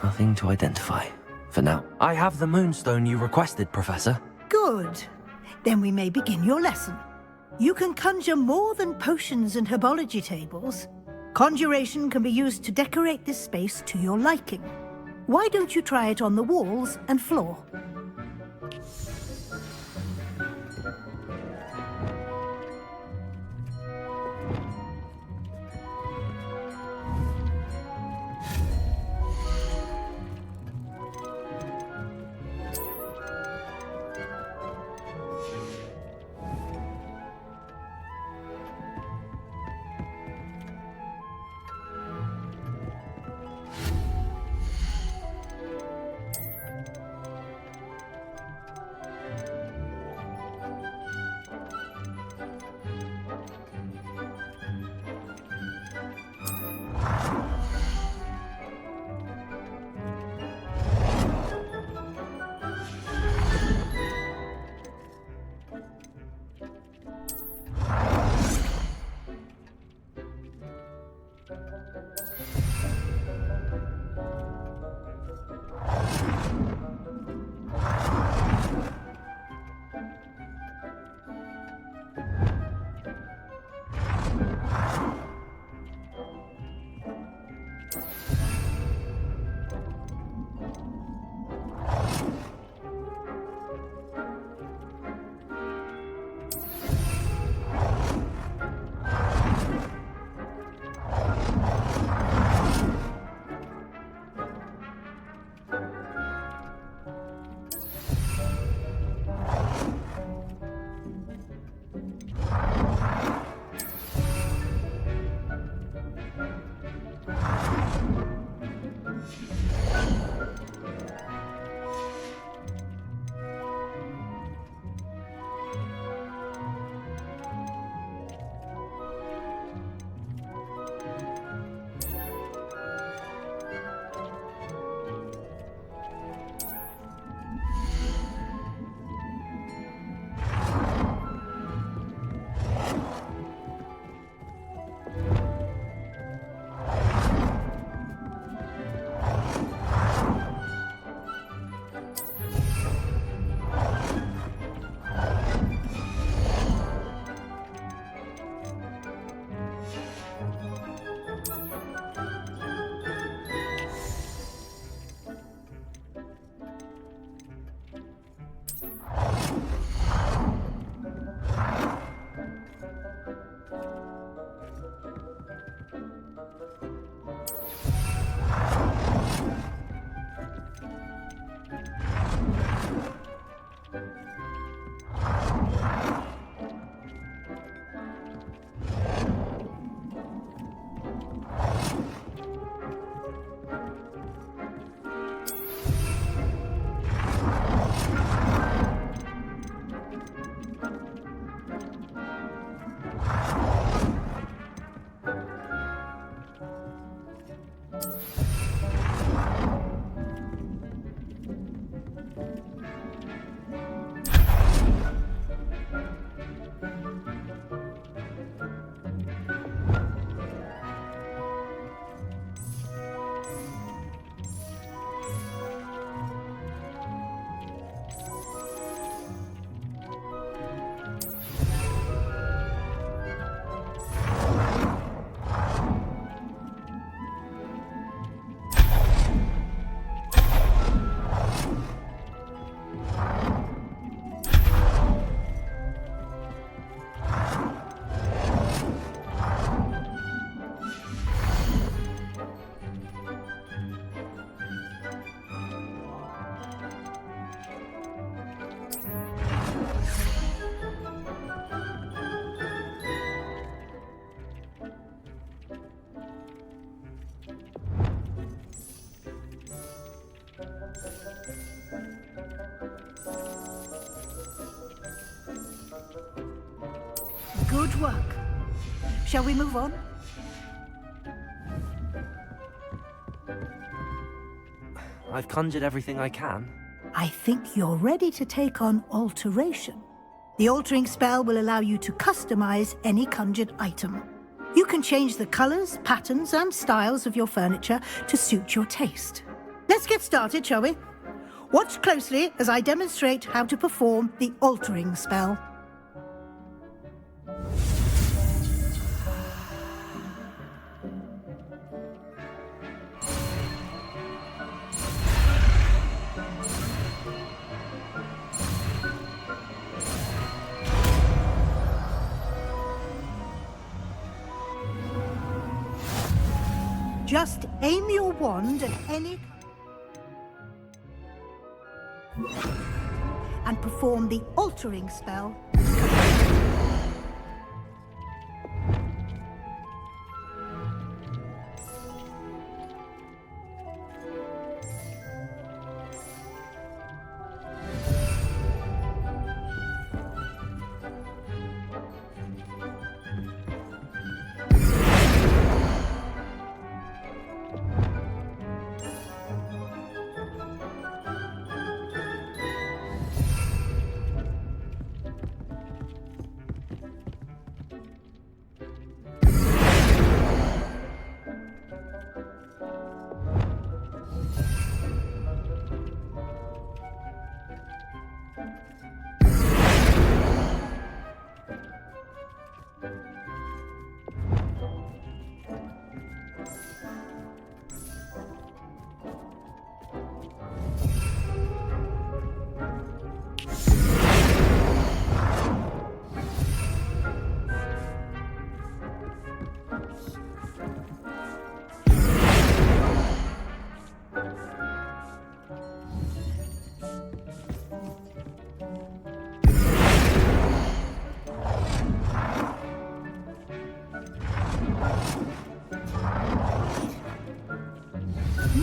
Nothing to identify. For now. I have the moonstone you requested, Professor. Good. Then we may begin your lesson. You can conjure more than potions and herbology tables. Conjuration can be used to decorate this space to your liking. Why don't you try it on the walls and floor? Good work. Shall we move on? I've conjured everything I can. I think you're ready to take on alteration. The altering spell will allow you to customize any conjured item. You can change the colors, patterns, and styles of your furniture to suit your taste. Let's get started, shall we? Watch closely as I demonstrate how to perform the altering spell. Just aim your wand at any and perform the altering spell.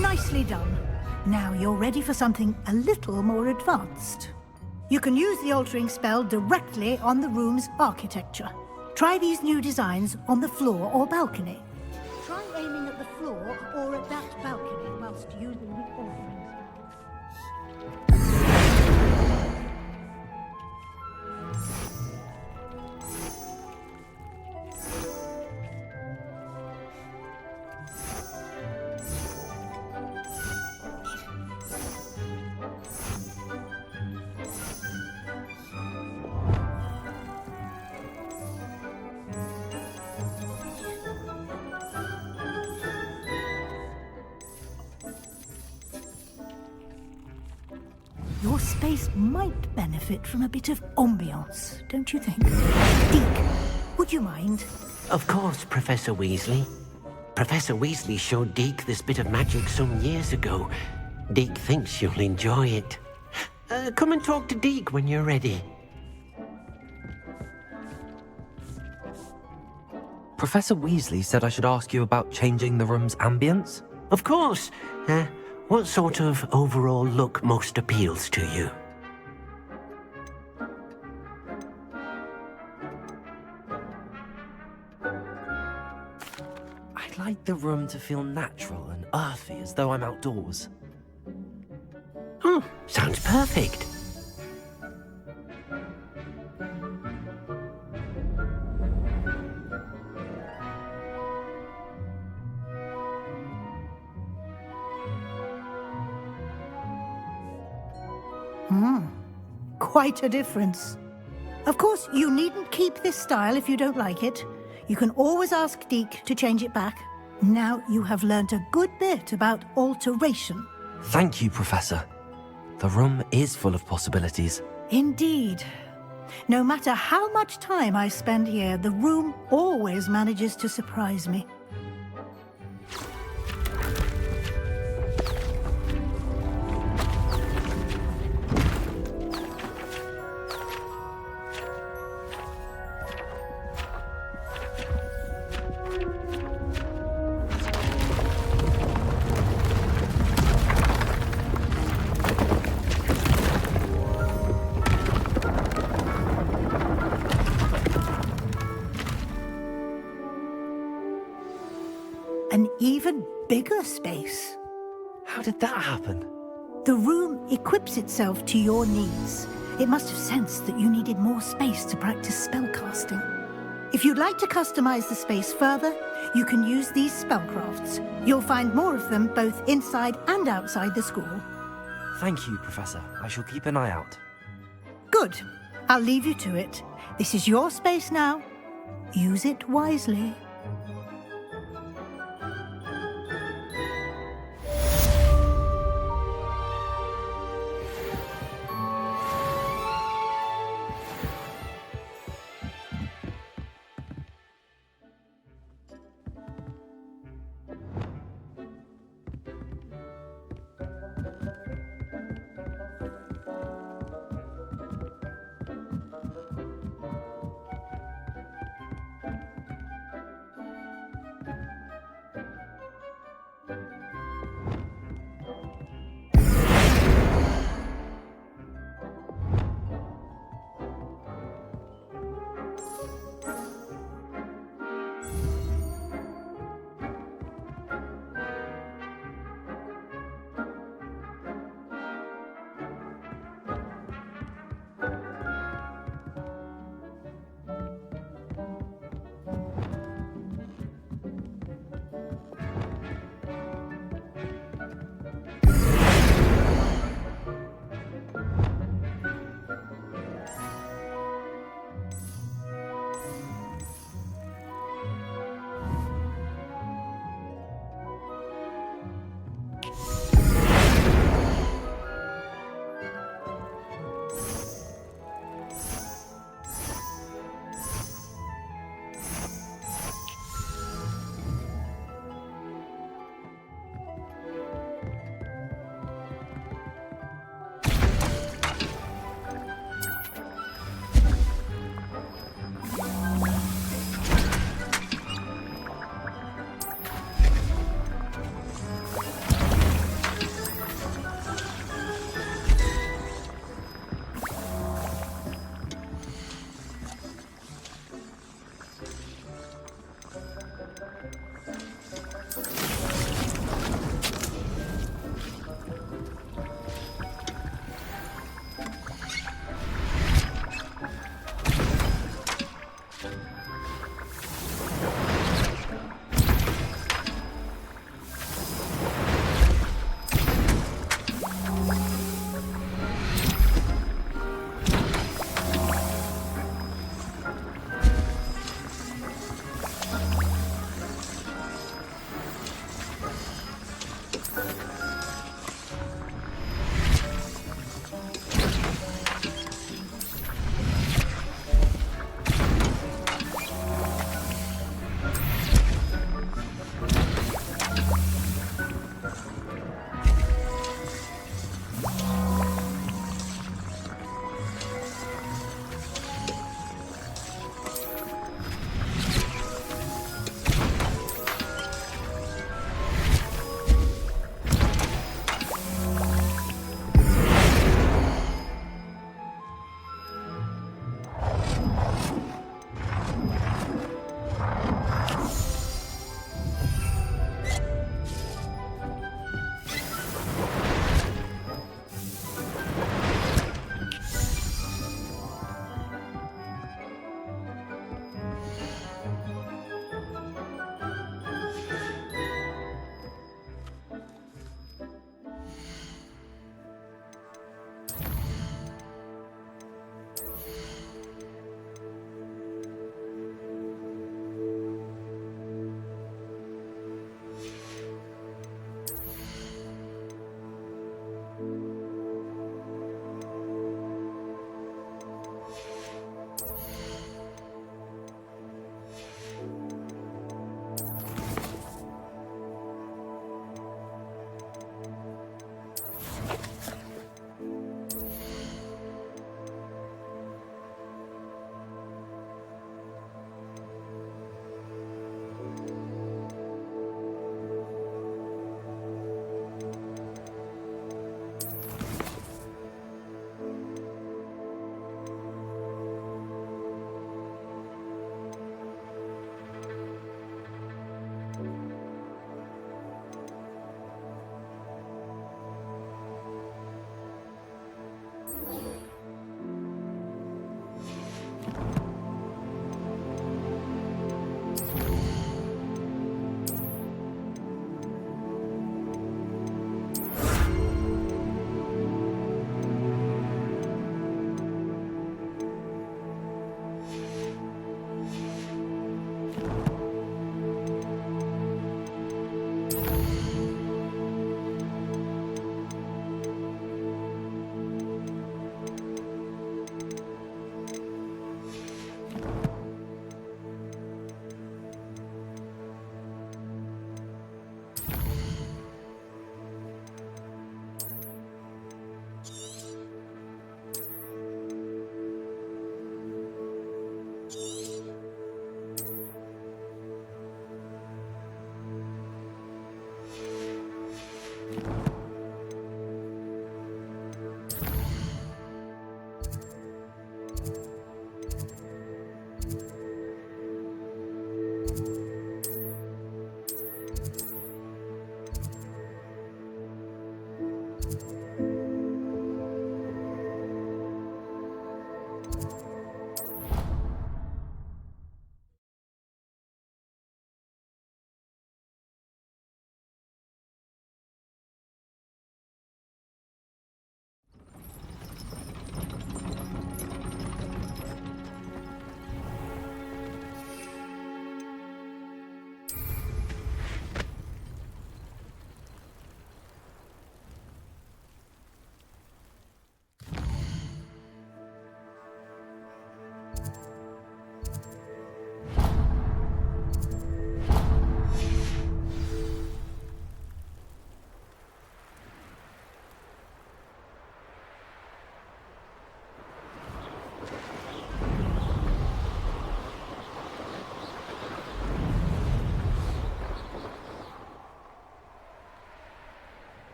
Nicely done. Now you're ready for something a little more advanced. You can use the altering spell directly on the room's architecture. Try these new designs on the floor or balcony. Try aiming at the floor or at that balcony whilst using the altering spell. Your space might benefit from a bit of ambiance, don't you think? Deke, would you mind? Of course, Professor Weasley. Professor Weasley showed Deke this bit of magic some years ago. Deke thinks you'll enjoy it. Come and talk to Deke when you're ready. Professor Weasley said I should ask you about changing the room's ambience? Of course. What sort of overall look most appeals to you? I'd like the room to feel natural and earthy, as though I'm outdoors. Oh, sounds perfect. Quite a difference. Of course, you needn't keep this style if you don't like it. You can always ask Deke to change it back. Now you have learnt a good bit about alteration. Thank you, Professor. The room is full of possibilities. Indeed. No matter how much time I spend here, the room always manages to surprise me. an even bigger space. How did that happen? The room equips itself to your needs. It must have sensed that you needed more space to practice spellcasting. If you'd like to customize the space further, you can use these spellcrafts. You'll find more of them both inside and outside the school. Thank you, Professor. I shall keep an eye out. Good. I'll leave you to it. This is your space now. Use it wisely.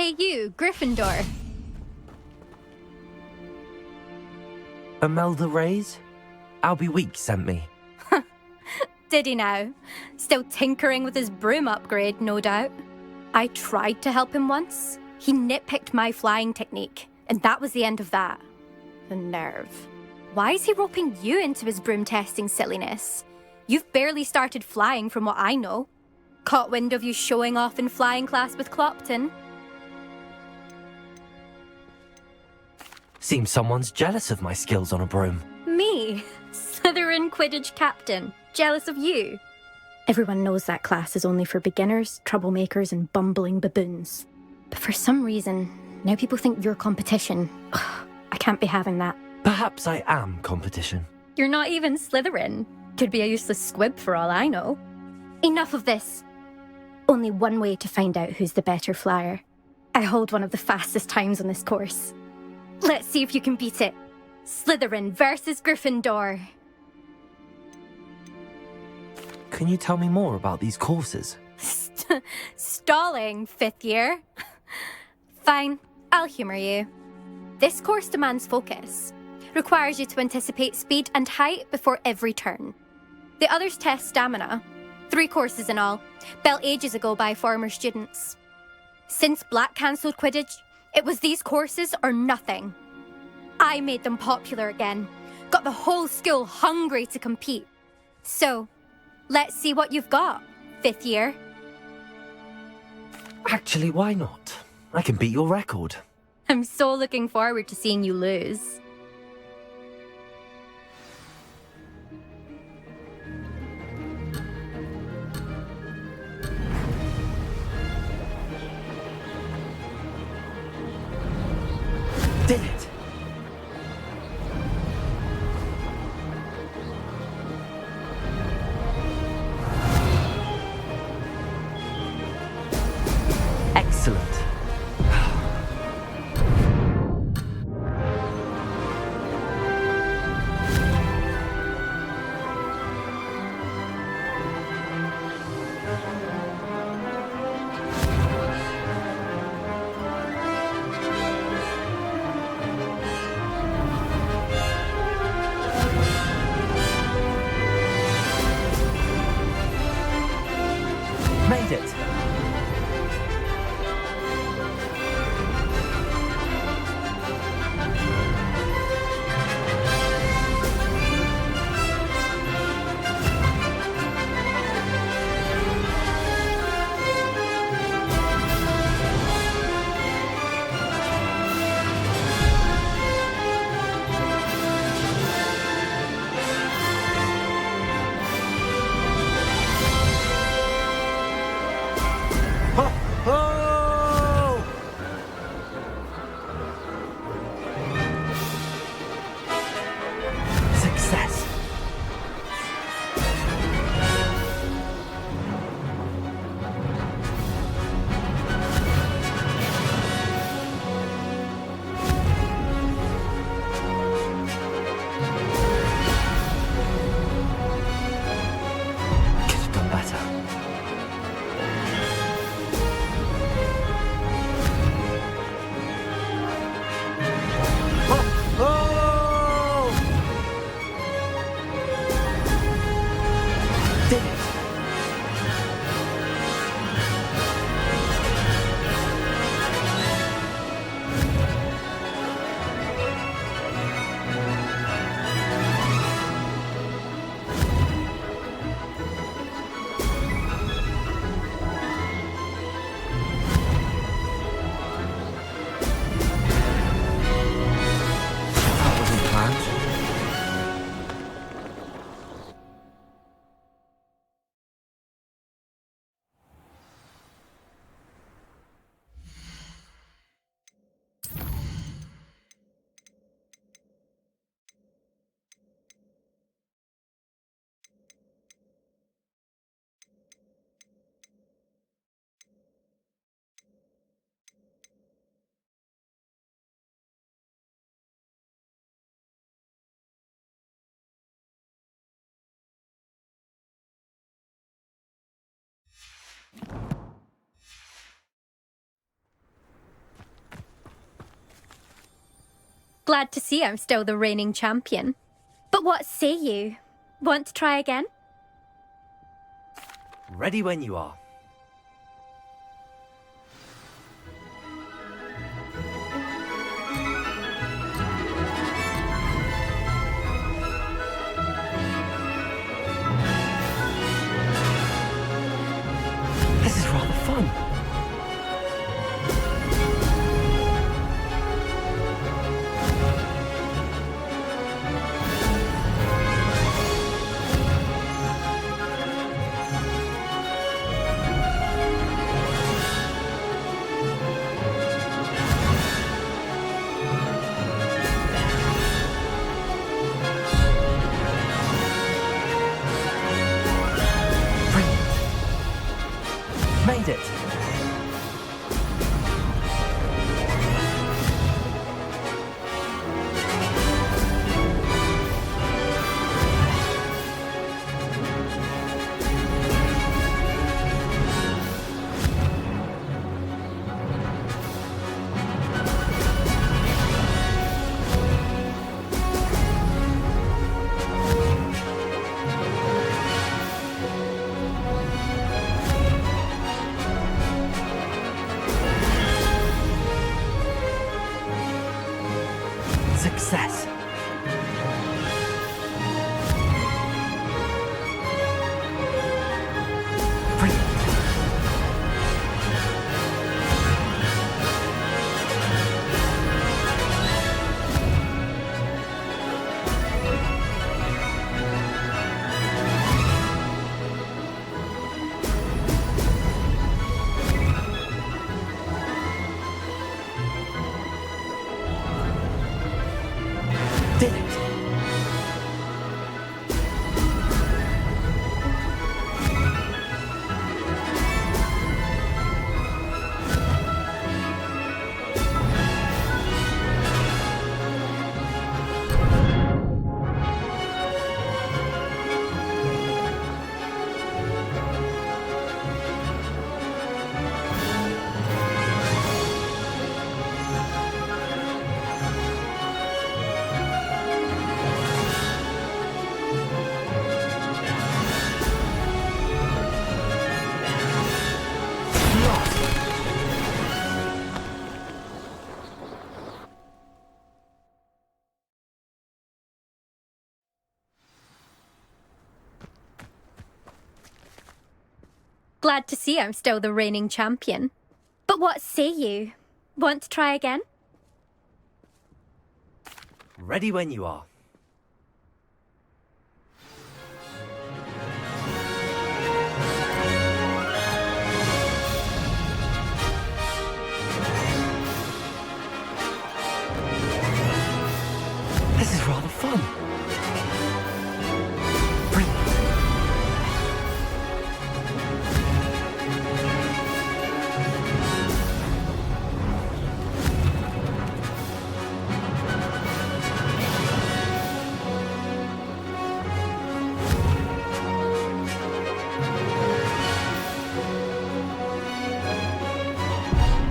Hey you, Gryffindor. Imelda Reyes? Albie Weeks sent me. Did he now? Still tinkering with his broom upgrade, no doubt. I tried to help him once. He nitpicked my flying technique, and that was the end of that. The nerve. Why is he roping you into his broom testing silliness? You've barely started flying from what I know. Caught wind of you showing off in flying class with Clopton. Seems someone's jealous of my skills on a broom. Me? Slytherin Quidditch captain. Jealous of you? Everyone knows that class is only for beginners, troublemakers, and bumbling baboons. But for some reason, now people think you're competition. Ugh, I can't be having that. Perhaps I am competition. You're not even Slytherin. Could be a useless squib for all I know. Enough of this. Only one way to find out who's the better flyer. I hold one of the fastest times on this course. Let's see if you can beat it. Slytherin versus Gryffindor. Can you tell me more about these courses? Stalling, 5th year. Fine, I'll humour you. This course demands focus. Requires you to anticipate speed and height before every turn. The others test stamina. 3 courses in all, built ages ago by former students. Since Black cancelled Quidditch, it was these courses or nothing. I made them popular again. Got the whole school hungry to compete. So, let's see what you've got, 5th year. Actually, why not? I can beat your record. I'm so looking forward to seeing you lose. Did it! Excellent. Made it! Success! Could have done better. Did it! That wasn't planned. Glad to see I'm still the reigning champion. But what say you? Want to try again? Ready when you are. This is rather fun. Made it! Success. Brilliant. Did it! Glad to see I'm still the reigning champion. But what say you? Want to try again? Ready when you are. This is rather fun. Brilliant.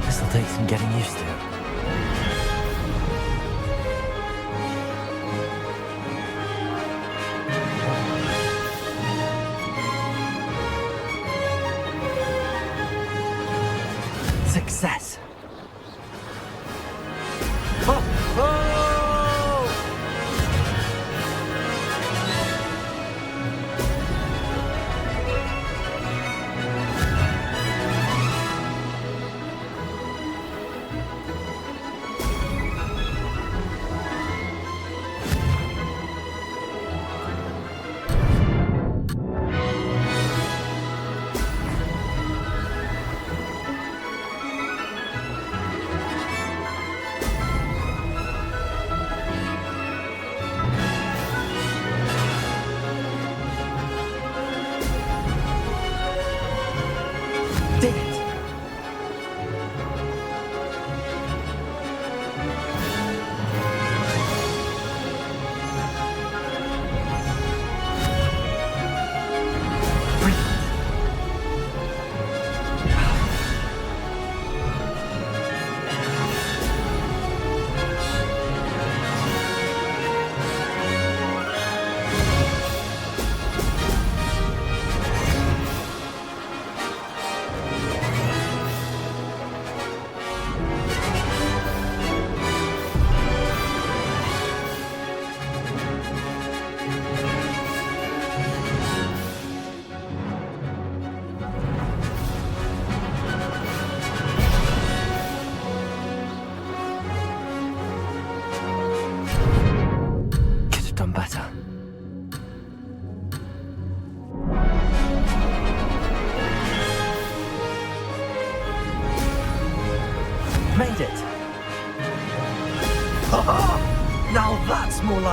This'll take some getting used to. Success. Oh, oh! Did it!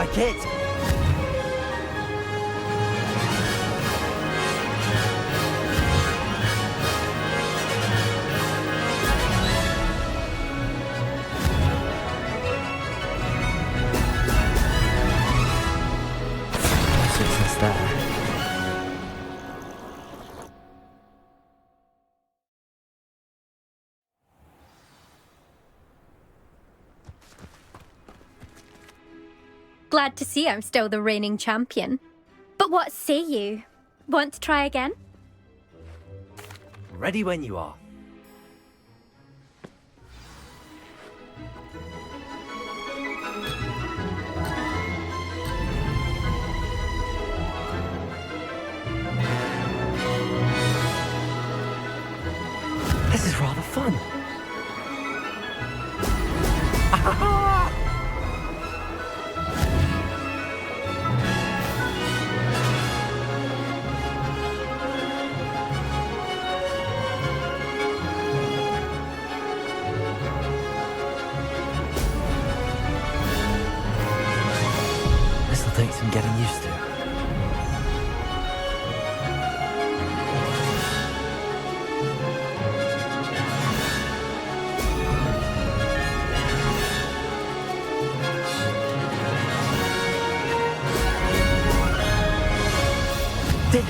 like it. Success there. Glad to see I'm still the reigning champion. But what say you? Want to try again? Ready when you are. This is rather fun. This'll take some getting used to. Did it!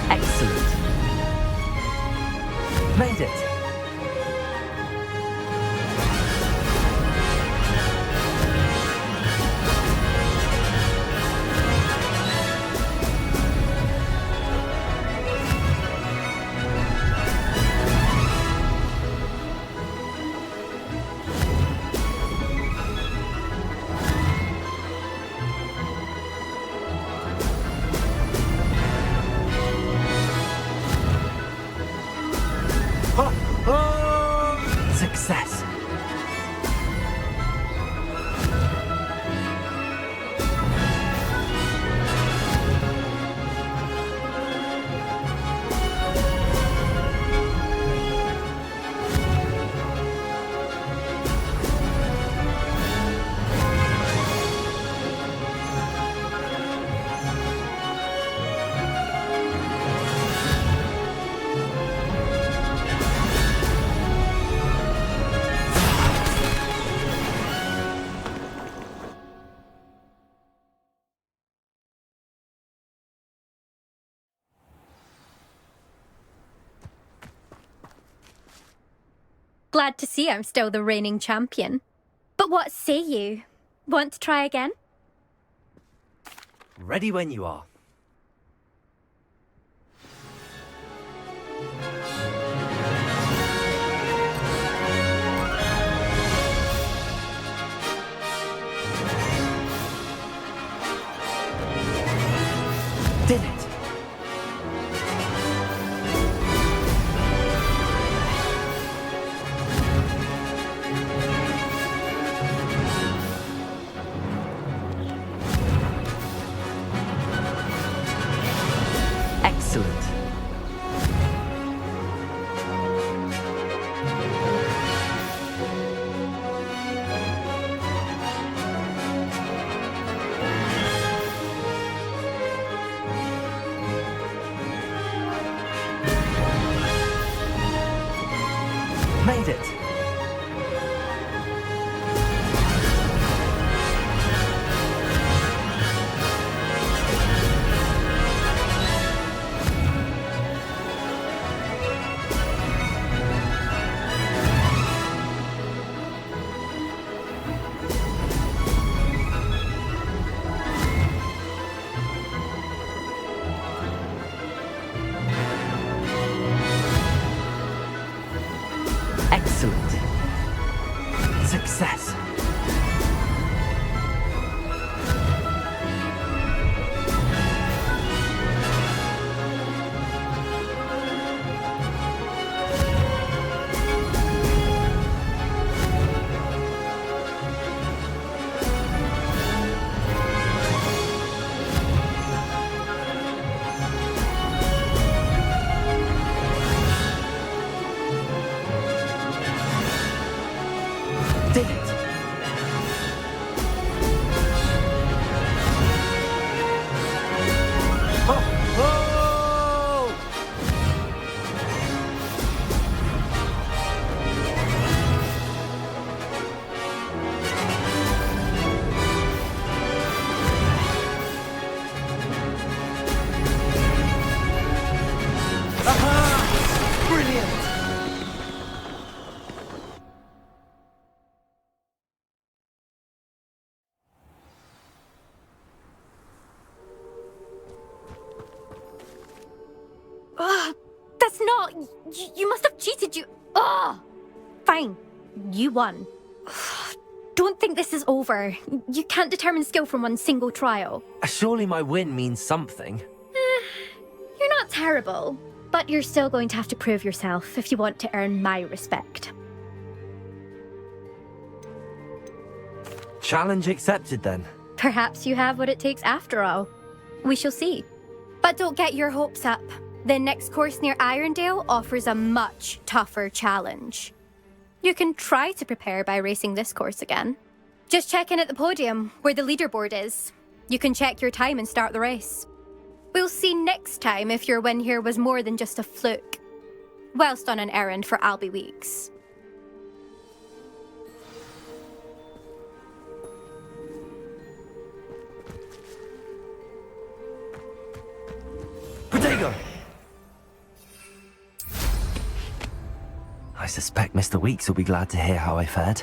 Excellent. Made it. Success. Glad to see I'm still the reigning champion. But what say you? Want to try again? Ready when you are. Did it! Excellent. Success! Did it! That's not... You must have cheated, you... Ugh! Fine. You won. Don't think this is over. You can't determine skill from one single trial. Surely my win means something. You're not terrible, but you're still going to have to prove yourself if you want to earn my respect. Challenge accepted, then. Perhaps you have what it takes after all. We shall see. But don't get your hopes up. The next course near Irondale offers a much tougher challenge. You can try to prepare by racing this course again. Just check in at the podium, where the leaderboard is. You can check your time and start the race. We'll see next time if your win here was more than just a fluke, whilst on an errand for Albie Weeks. Protego! I suspect Mr. Weeks will be glad to hear how I fared.